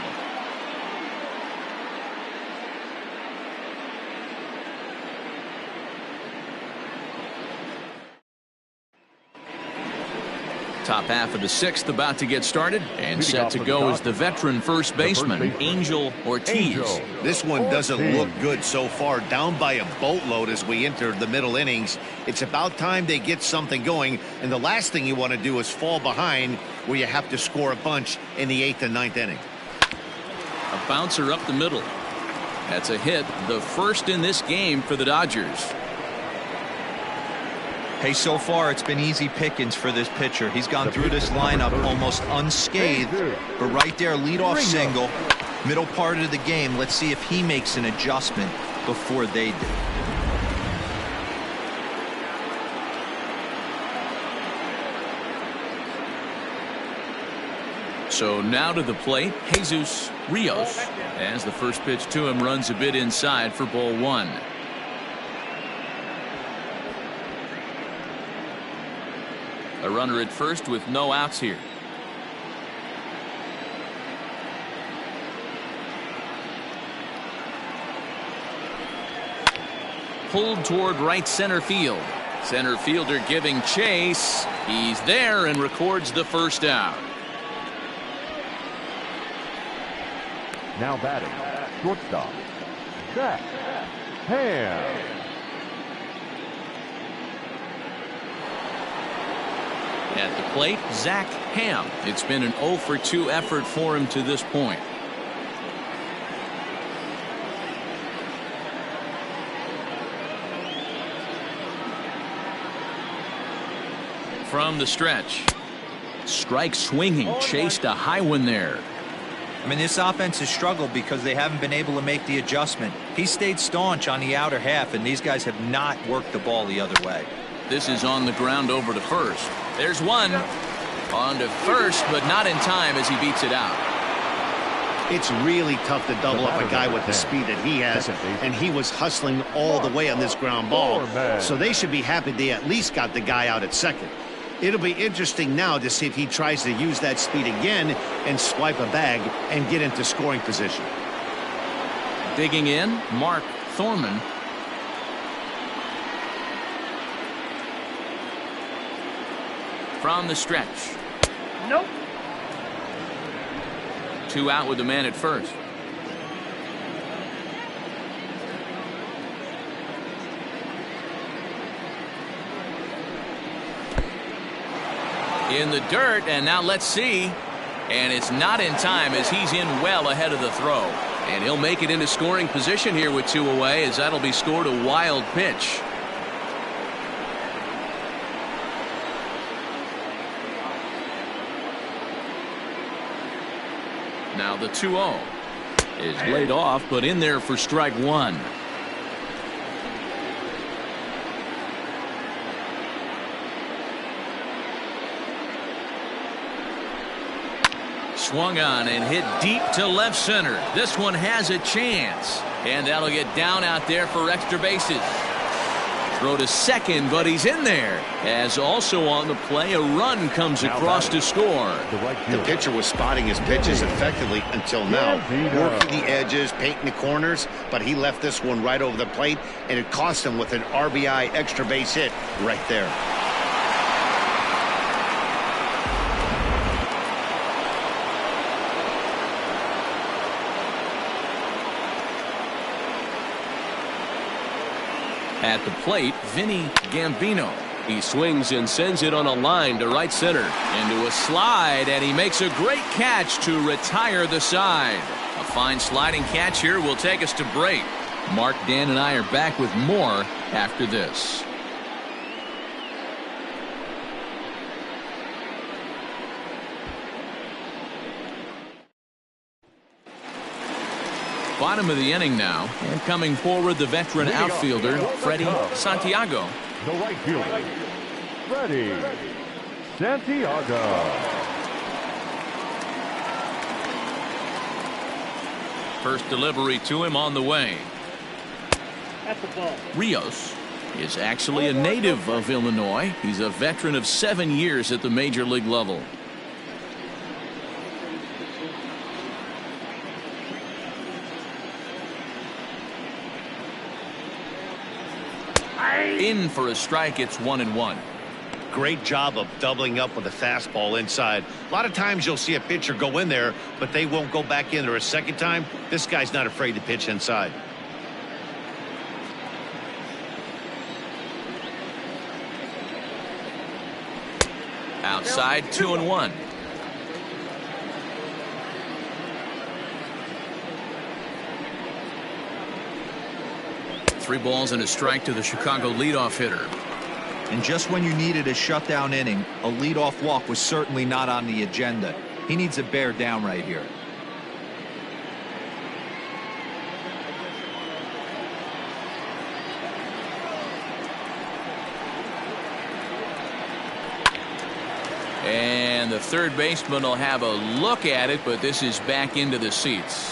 Top half of the 6th about to get started, and set to go is the veteran first baseman, Angel Ortiz. This one doesn't look good so far. Down by a boatload as we enter the middle innings. It's about time they get something going, and the last thing you want to do is fall behind where you have to score a bunch in the 8th and 9th inning. A bouncer up the middle. That's a hit, the first in this game for the Dodgers. Hey, so far it's been easy pickings for this pitcher. He's gone through this lineup almost unscathed, but right there, leadoff single, middle part of the game. Let's see if he makes an adjustment before they do. So now to the plate, Jesus Rios, as the first pitch to him runs a bit inside for ball 1. A runner at first with no outs here. Pulled toward right center field. Center fielder giving chase. He's there and records the first out. Now batting, shortstop, Zach Ham. At the plate, Zach Ham. It's been an 0-for-2 effort for him to this point. From the stretch. Strike swinging, chased a high one there. I mean, this offense has struggled because they haven't been able to make the adjustment. He stayed staunch on the outer half, and these guys have not worked the ball the other way. This is on the ground over to first. There's one. On to first, but not in time as he beats it out. It's really tough to double up a guy with the speed that he has, and he was hustling all the way on this ground ball. So they should be happy they at least got the guy out at second. It'll be interesting now to see if he tries to use that speed again and swipe a bag and get into scoring position. Digging in, Mark Thorman. From the stretch. Nope. 2 out with the man at first. In the dirt, and now let's see. And it's not in time as he's in well ahead of the throw. And he'll make it into scoring position here with 2 away, as that'll be scored a wild pitch. Now the 2-0 is laid off, but in there for strike 1. Swung on and hit deep to left center. This one has a chance, and that'll get down out there for extra bases. throw to second, but he's in there. As also on the play, a run comes across to score. The pitcher was spotting his pitches effectively until now. Working the edges, painting the corners, but he left this one right over the plate, and it cost him with an RBI extra base hit right there. At the plate, Vinny Gambino. He swings and sends it on a line to right center. Into a slide, and he makes a great catch to retire the side. A fine sliding catch here will take us to break. Mark, Dan, and I are back with more after this. Bottom of the inning now, and coming forward, the veteran outfielder, Freddie Santiago. The right fielder, Freddie Santiago. First delivery to him on the way. That's the ball. Rios is actually a native of Illinois. He's a veteran of 7 years at the major league level. In for a strike. It's 1-1. Great job of doubling up with a fastball inside. A lot of times you'll see a pitcher go in there, but they won't go back in there a second time. This guy's not afraid to pitch inside. Outside, 2-1. Three balls and a strike to the Chicago leadoff hitter. And just when you needed a shutdown inning, a leadoff walk was certainly not on the agenda. He needs to bear down right here. And the third baseman will have a look at it, but this is back into the seats.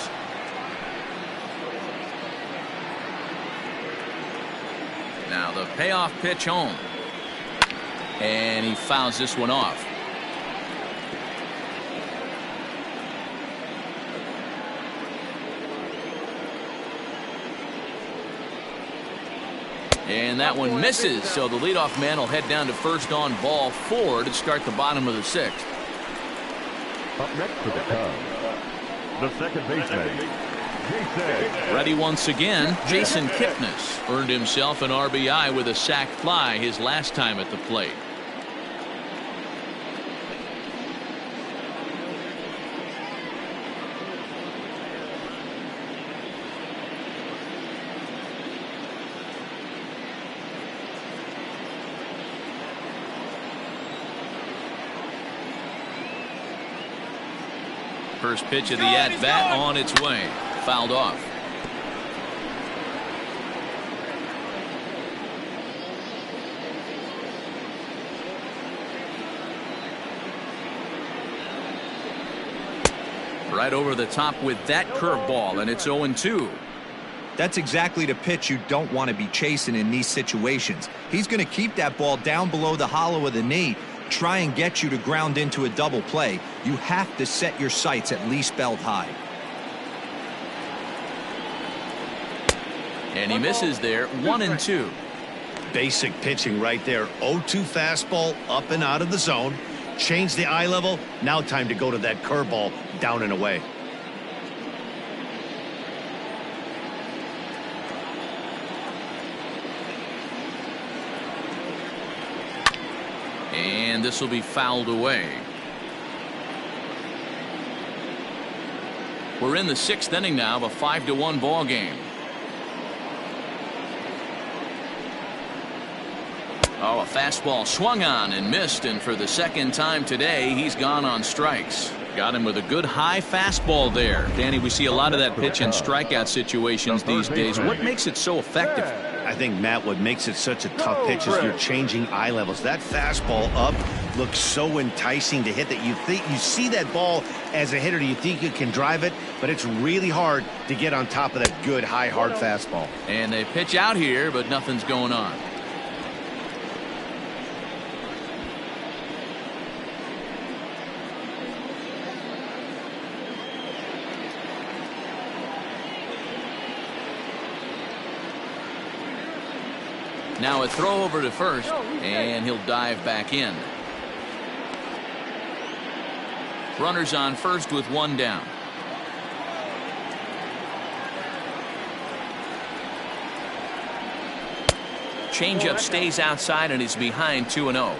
Now the payoff pitch home. And he fouls this one off. And that one misses, so the leadoff man will head down to first on ball 4 to start the bottom of the 6th. Up next for the Cubs, the second baseman, Jason. Ready once again, Jason Kipnis earned himself an RBI with a sac fly his last time at the plate. First pitch of the at-bat on its way. Fouled off. Right over the top with that curveball, and it's 0-2. That's exactly the pitch you don't want to be chasing in these situations. He's going to keep that ball down below the hollow of the knee, try and get you to ground into a double play. You have to set your sights at least belt high. And he misses there. 1-2. Basic pitching right there. 0-2 fastball up and out of the zone. Change the eye level. Now time to go to that curveball down and away. And this will be fouled away. We're in the 6th inning now of a 5-1 ball game. Oh, a fastball swung on and missed, and for the second time today, he's gone on strikes. Got him with a good high fastball there. Danny, we see a lot of that pitch in strikeout situations these days. What makes it so effective? I think, Matt, what makes it such a tough pitch is you're changing eye levels. That fastball up looks so enticing to hit that you think you see that ball as a hitter, you think you can drive it, but it's really hard to get on top of that good high hard fastball. And they pitch out here, but nothing's going on. Now a throw over to first, and he'll dive back in. Runners on first with one down. Changeup stays outside and is behind 2-0.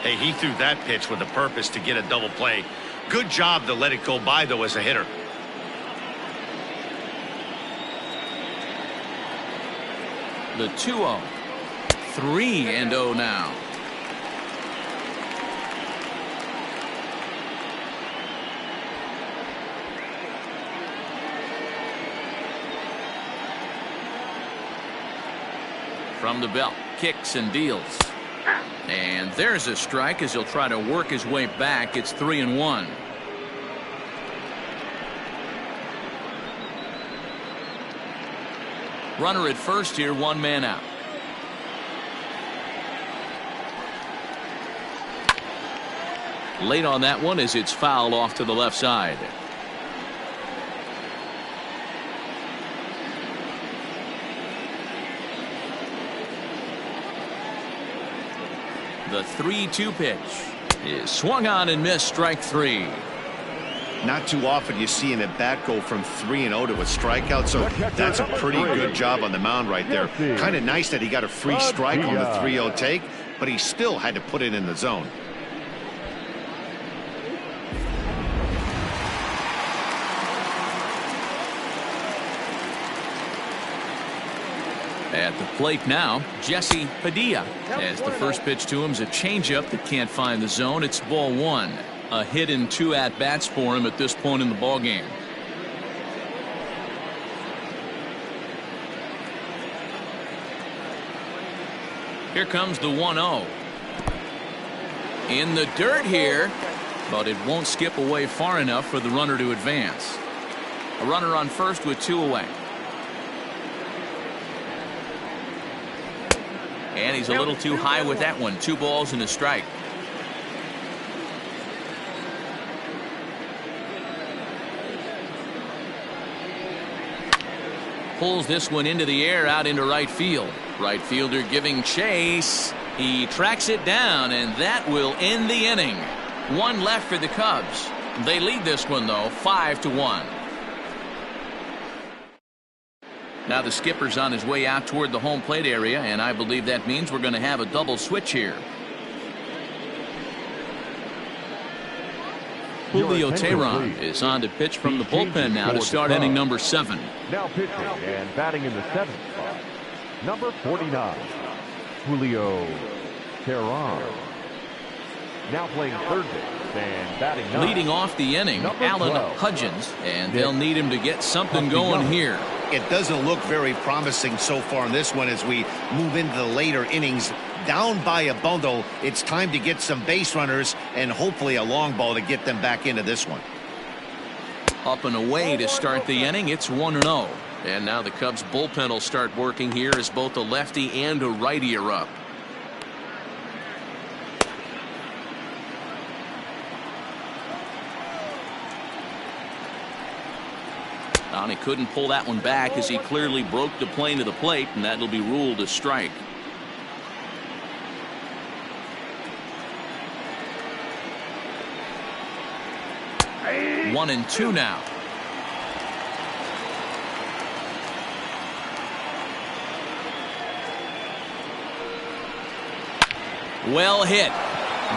Hey, he threw that pitch with a purpose to get a double play. Good job to let it go by, though, as a hitter. The 2-0. 3-0 now. From the belt, kicks and deals. And there's a strike as he'll try to work his way back. It's 3-1. Runner at first here, one man out. Late on that one as it's fouled off to the left side. The 3-2 pitch is swung on and missed, strike three. Not too often you see an at-bat go from 3-0 to a strikeout, so that's a pretty good job on the mound right there. Kind of nice that he got a free strike on the 3-0 take, but he still had to put it in the zone. At the plate now, Jesse Padilla, as the first pitch to him is a changeup that can't find the zone. It's ball one. A hit in 2 at-bats for him at this point in the ballgame. Here comes the 1-0. In the dirt here, but it won't skip away far enough for the runner to advance. A runner on first with 2 away. And he's a little too high with that one. 2 balls and a strike. Pulls this one into the air out into right field. Right fielder giving chase. He tracks it down, and that will end the inning. 1 left for the Cubs. They lead this one, though, 5-1. Now the skipper's on his way out toward the home plate area, and I believe that means we're going to have a double switch here. Julio Teheran is on to pitch from the bullpen now to start inning number 7. Now pitching and batting in the 7th spot, number 49, Julio Teheran. Now playing third base and batting 9. Leading off the inning, Alan Hudgens, and they'll need him to get something going here. It doesn't look very promising so far in this one as we move into the later innings. Down by a bundle, it's time to get some base runners and hopefully a long ball to get them back into this one. Up and away to start the inning. It's 1-0. And now the Cubs bullpen will start working here as both a lefty and a righty are up. And he couldn't pull that one back as he clearly broke the plane to the plate, and that'll be ruled a strike. Hey. 1-2 now. Well hit.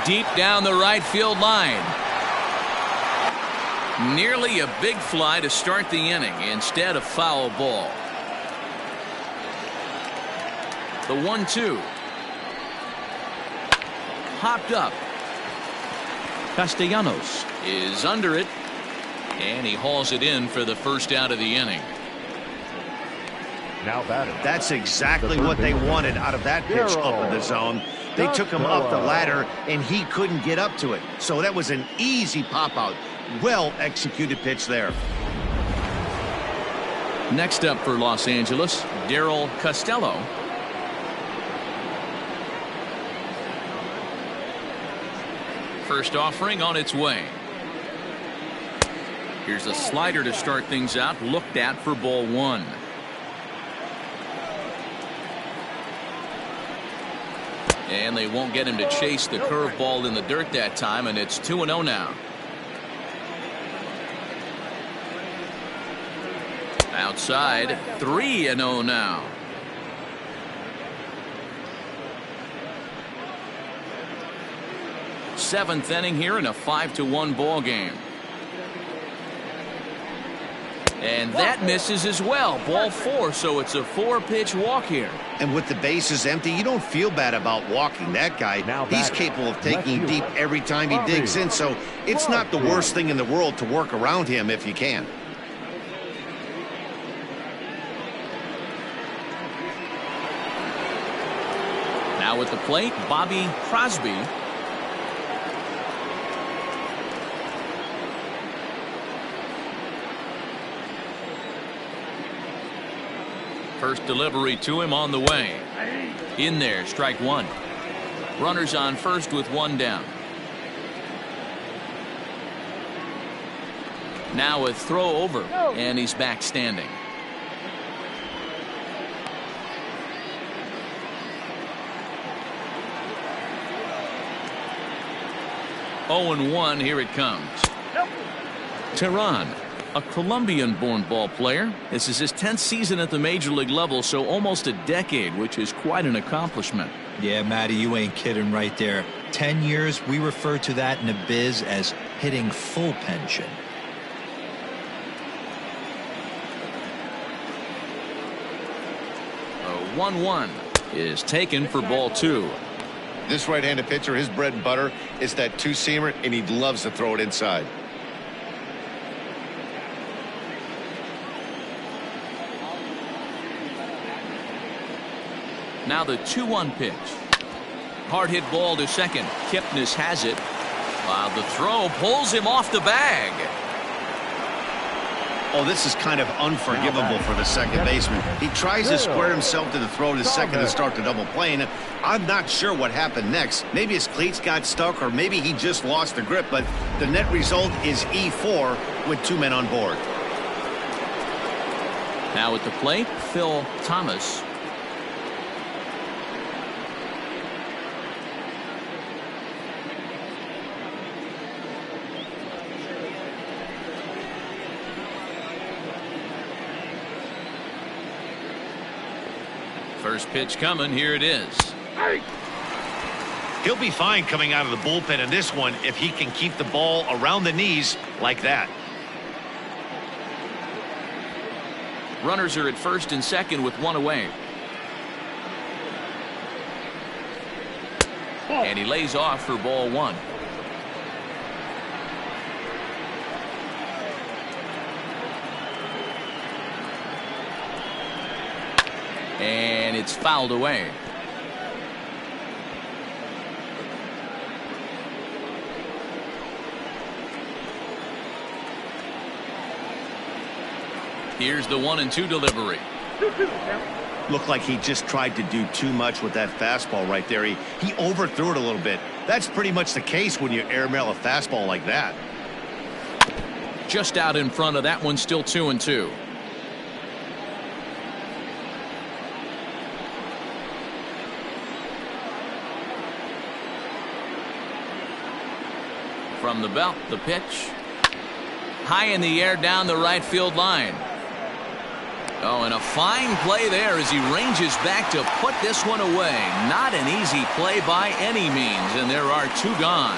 Deep down the right field line. Nearly a big fly to start the inning. Instead, a foul ball. The 1-2. Hopped up. Castellanos is under it. And he hauls it in for the first out of the inning. Now batting. That's exactly what they wanted out of that pitch up in the zone. They took him up the ladder, and he couldn't get up to it. So that was an easy pop-out. Well executed pitch there. Next up for Los Angeles, Darryl Costello. First offering on its way. Here's a slider to start things out, looked at for ball 1. And they won't get him to chase the curveball in the dirt that time, and it's 2-0 now. Outside, 3-0 now. Seventh inning here in a 5-1 ball game. And that misses as well. Ball 4, so it's a 4-pitch walk here. And with the bases empty, you don't feel bad about walking that guy. Now he's capable of taking you deep every time he digs in, so it's not the worst thing in the world to work around him if you can. Now at the plate, Bobby Crosby. First delivery to him on the way. In there, strike one. Runners on first with one down. Now a throw over, and he's back standing. Oh, and 1, here it comes. Tehran, a Colombian-born ball player. This is his 10th season at the major league level, so almost a decade, which is quite an accomplishment. Yeah, Matty, you ain't kidding right there. 10 years, we refer to that in the biz as hitting full pension. A 1-1 is taken for ball 2. This right-handed pitcher, his bread and butter is that two-seamer, and he loves to throw it inside. Now the 2-1 pitch. Hard hit ball to second. Kipnis has it. While the throw pulls him off the bag. Oh, this is kind of unforgivable for the second baseman. He tries to square himself to the throw to second to start the double play. And I'm not sure what happened next. Maybe his cleats got stuck, or maybe he just lost the grip. But the net result is E4 with 2 men on board. Now at the plate, Phil Thomas. First pitch coming. Here it is. He'll be fine coming out of the bullpen in this one if he can keep the ball around the knees like that. Runners are at first and second with 1 away. And he lays off for ball 1. And it's fouled away. Here's the 1-2 delivery. Looked like he just tried to do too much with that fastball right there. He overthrew it a little bit. That's pretty much the case when you airmail a fastball like that. Just out in front of that one, still 2-2. From the belt, the pitch. High in the air down the right field line. Oh, and a fine play there as he ranges back to put this one away. Not an easy play by any means, and there are 2 gone.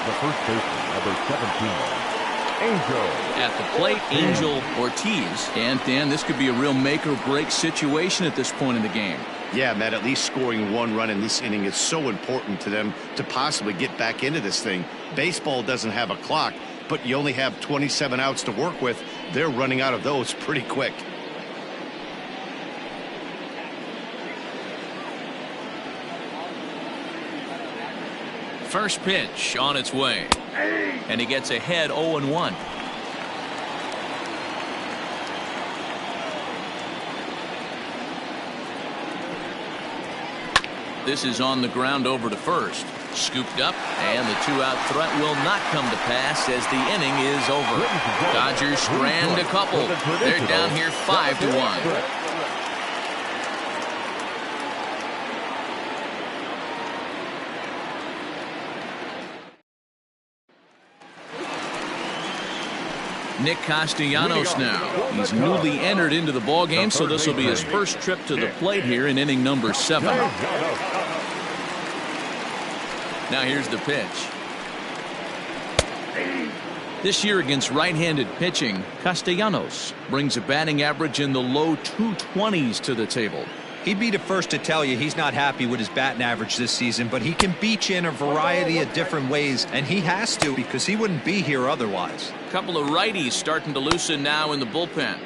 The first baseman, number 17, Angel. At the plate, Angel Ortiz. And Dan, this could be a real make or break situation at this point in the game. Yeah, Matt, at least scoring 1 run in this inning is so important to them to possibly get back into this thing. Baseball doesn't have a clock, but you only have 27 outs to work with. They're running out of those pretty quick. First pitch on its way. And he gets ahead 0-1. This is on the ground over to first. Scooped up, and the 2-out threat will not come to pass as the inning is over. Dodgers strand a couple. They're down here 5-1. Nick Castellanos now. He's newly entered into the ball game, so this will be his first trip to the plate here in inning number 7. Now here's the pitch. This year against right-handed pitching, Castellanos brings a batting average in the low 220s to the table. He'd be the first to tell you he's not happy with his batting average this season, but he can beat you in a variety of different ways, and he has to because he wouldn't be here otherwise. A couple of righties starting to loosen now in the bullpen.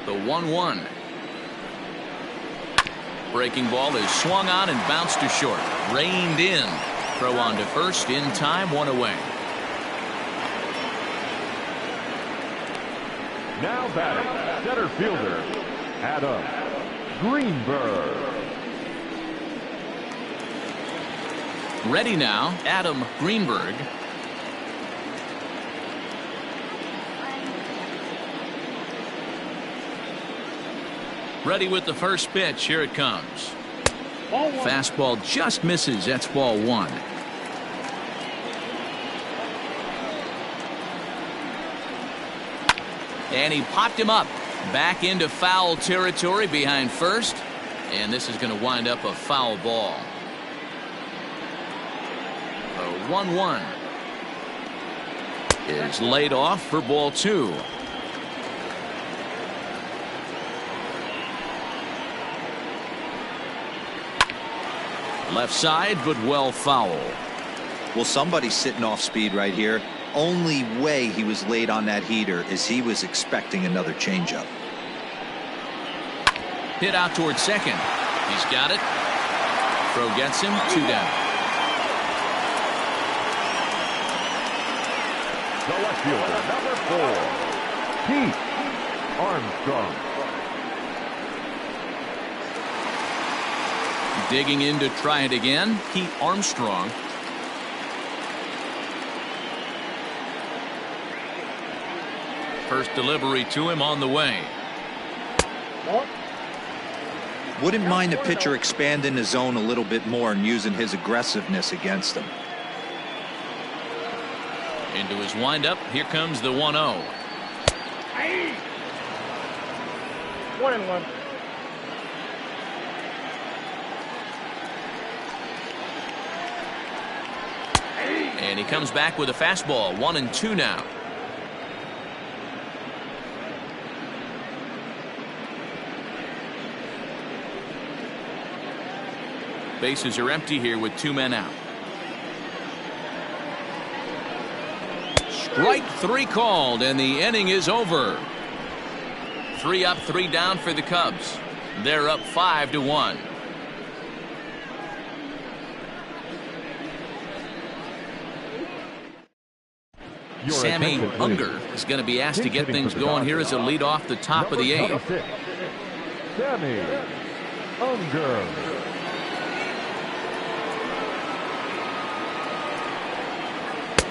The 1-1. Breaking ball is swung on and bounced to short. Reined in. Throw on to first in time, 1 away. Now batting, center fielder, Adam Greenberg. Ready now, Adam Greenberg. Ready with the first pitch. Here it comes. Fastball just misses. That's ball 1. And he popped him up back into foul territory behind first, and this is going to wind up a foul ball. The 1-1 is laid off for ball 2. Left side, but well foul. Well, somebody's sitting off speed right here. Only way he was late on that heater is he was expecting another changeup. Hit out towards second. He's got it. Throw gets him, 2 down. The left fielder, number 4, Pete Armstrong. Digging in to try it again, Pete Armstrong. First delivery to him on the way. Wouldn't mind the pitcher expanding the zone a little bit more and using his aggressiveness against him. Into his windup, here comes the 1-0. 1-1. And he comes back with a fastball. 1-2 now. Bases are empty here with 2 men out. Strike 3 called, and the inning is over. 3 up, 3 down for the Cubs. They're up 5-1. Sammy Unger is going to be asked to get things going here as a lead off the top of the 8th. Sammy Unger.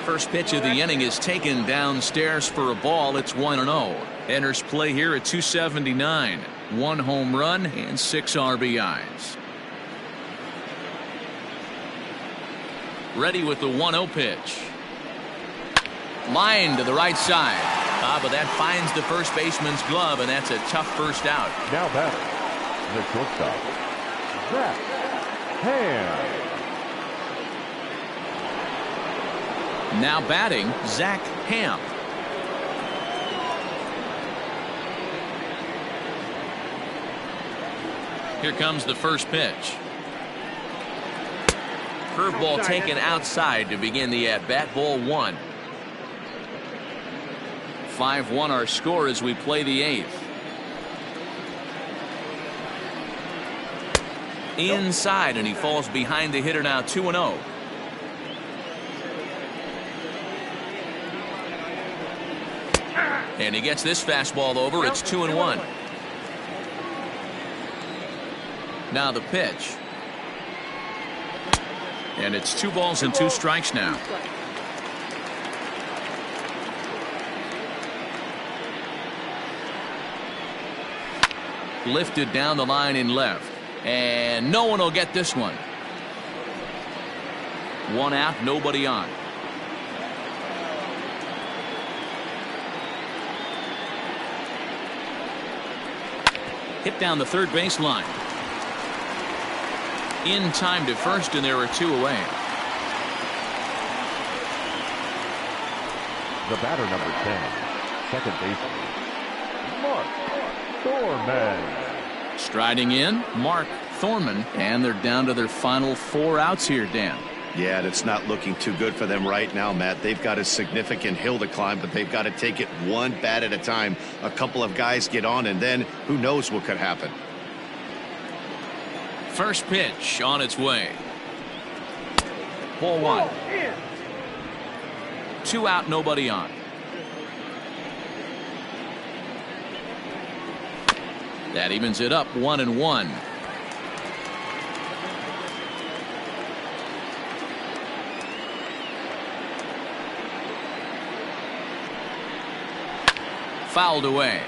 First pitch of the inning is taken downstairs for a ball. It's 1-0. Enters play here at 279. 1 home run and 6 RBIs. Ready with the 1-0 pitch. Line to the right side. But that finds the first baseman's glove, and that's a tough first out. Now batter, the shortstop, Zach Ham. Now batting, Zach Ham. Here comes the first pitch. Curveball taken outside to begin the at-bat. Ball 1. 5-1 our score as we play the 8th. Inside, and he falls behind the hitter now. 2-0. And he gets this fastball over. It's 2-1. Now the pitch. And it's 2 balls and 2 strikes now. Lifted down the line in left. And no one will get this one. 1 out, nobody on. Hit down the third baseline. In time to first, and there are 2 away. The batter, number 10, second baseman, Mark Thorman. Striding in, Mark Thorman, and they're down to their final 4 outs here, Dan. Yeah, and it's not looking too good for them right now, Matt. They've got a significant hill to climb, but they've got to take it one bat at a time. A couple of guys get on, and then who knows what could happen. First pitch on its way. Ball 1. 2 out, nobody on. That evens it up, 1-1. Fouled away.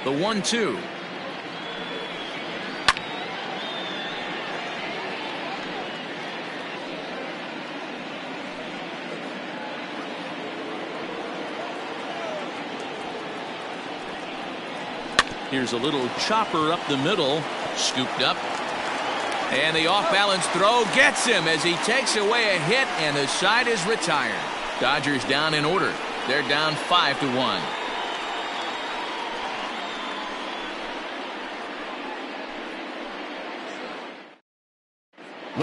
The 1-2. Here's a little chopper up the middle, scooped up. And the off-balance throw gets him as he takes away a hit, and the side is retired. Dodgers down in order. They're down 5-1.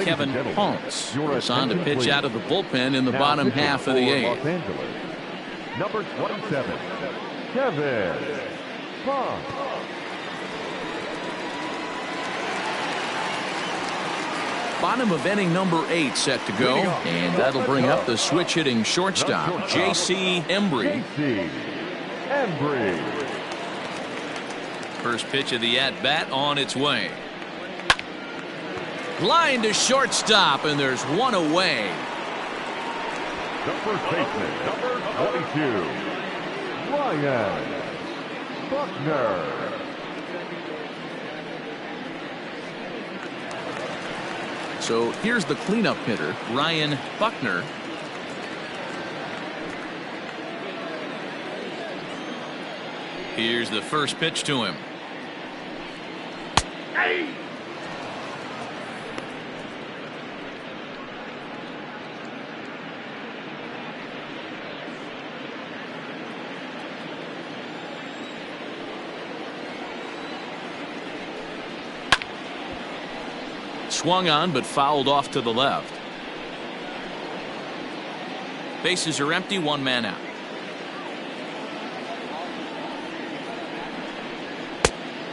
Kevin Ponce is on to pitch out of the bullpen in the bottom half of the 8th. Number 27, Kevin Ponce. Bottom of inning number 8 set to go, and that'll bring up the switch hitting shortstop, J.C. Embry. First pitch of the at bat on its way. Line to shortstop, and there's 1 away. The first baseman, number 22, Ryan Buckner. So here's the cleanup hitter, Ryan Buckner. Here's the first pitch to him. Hey. Swung on, but fouled off to the left. Bases are empty, 1 man out.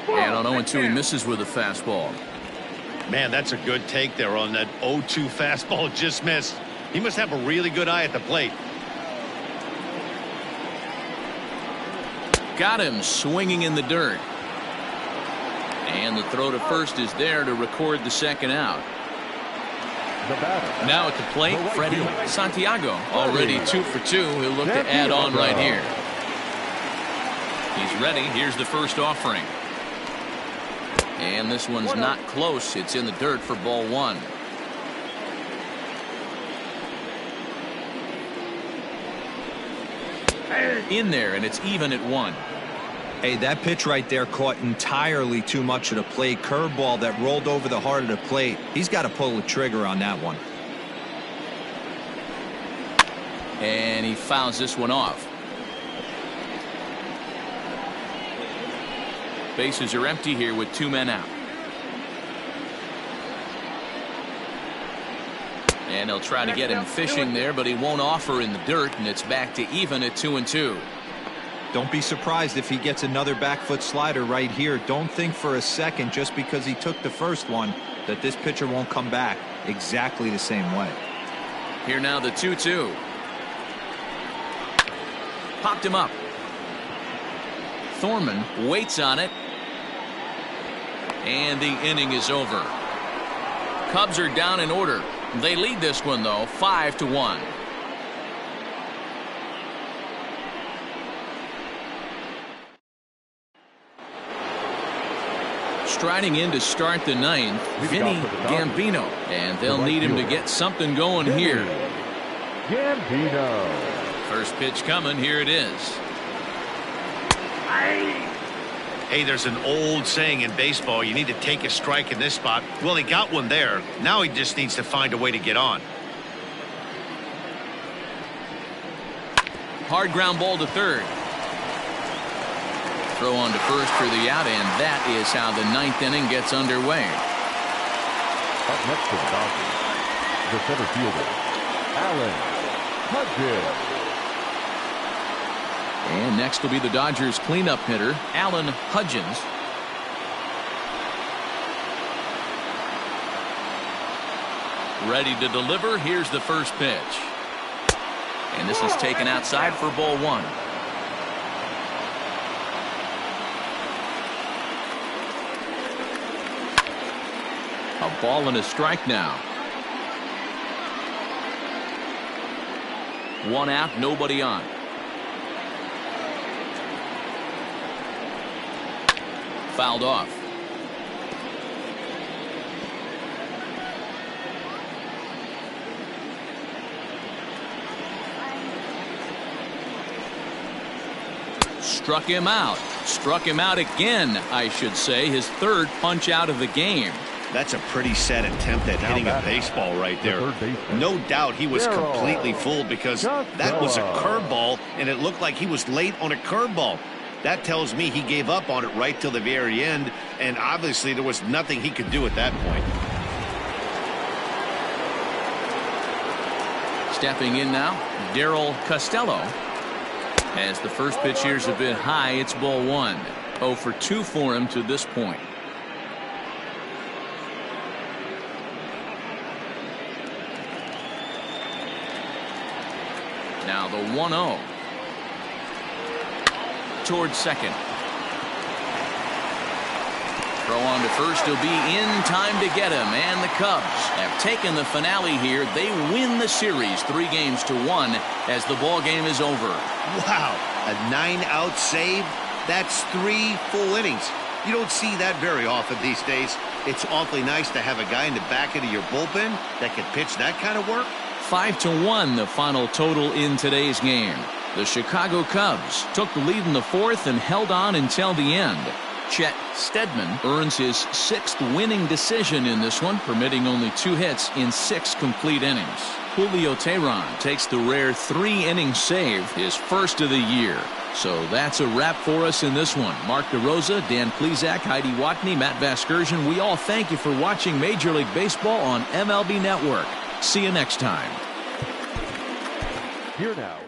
And on 0-2, he misses with a fastball. Man, that's a good take there on that 0-2 fastball. Just missed. He must have a really good eye at the plate. Got him swinging in the dirt. And the throw to first is there to record the second out. Now at the plate, Freddie Santiago, already 2 for 2. He'll look to add on right here. He's ready. Here's the first offering. And this one's not close. It's in the dirt for ball 1. In there, and it's even at 1. Hey, that pitch right there caught entirely too much of the plate. Curveball that rolled over the heart of the plate. He's got to pull the trigger on that one. And he fouls this one off. Bases are empty here with 2 men out. And he'll try to get him fishing there, but he won't offer in the dirt, and it's back to even at 2-2. Don't be surprised if he gets another back foot slider right here. Don't think for a second, just because he took the first one, that this pitcher won't come back exactly the same way. Here now the 2-2. Popped him up. Thorman waits on it. And the inning is over. Cubs are down in order. They lead this one, though, 5-1. striding in to start the ninth, Vinny Gambino. And they'll need him to get something going here. Gambino. First pitch coming. Here it is. Hey, there's an old saying in baseball, you need to take a strike in this spot. Well, he got one there. Now he just needs to find a way to get on. Hard ground ball to third. Throw on to first for the out, and that is how the ninth inning gets underway. Up next to the Dodgers, the center fielder, Alan Hudgens. And next will be the Dodgers cleanup hitter, Alan Hudgens. Ready to deliver. Here's the first pitch. And this is taken outside for ball one. A ball and a strike now. One out, nobody on. Fouled off. Struck him out. Struck him out again, I should say. His third punch out of the game. That's a pretty sad attempt at hitting a baseball right there. No doubt he was completely fooled because that was a curveball, and it looked like he was late on a curveball. That tells me he gave up on it right till the very end, and obviously there was nothing he could do at that point. Stepping in now, Darryl Costello. As the first pitch here's a bit high, it's ball one. 0 for 2 for him to this point. Now the 1-0. Towards second. Throw on to first. He'll be in time to get him. And the Cubs have taken the finale here. They win the series 3-1 as the ball game is over. Wow, a 9-out save. That's 3 full innings. You don't see that very often these days. It's awfully nice to have a guy in the back end of your bullpen that can pitch that kind of work. 5-1 the final total in today's game. The Chicago Cubs took the lead in the fourth and held on until the end. Chet Steadman earns his 6th winning decision in this one, permitting only 2 hits in 6 complete innings. Julio Teheran takes the rare 3-inning save, his first of the year. So that's a wrap for us in this one. Mark DeRosa, Dan Plesac, Heidi Watney, Matt Vasgersian, we all thank you for watching Major League Baseball on MLB Network. See you next time. Here now.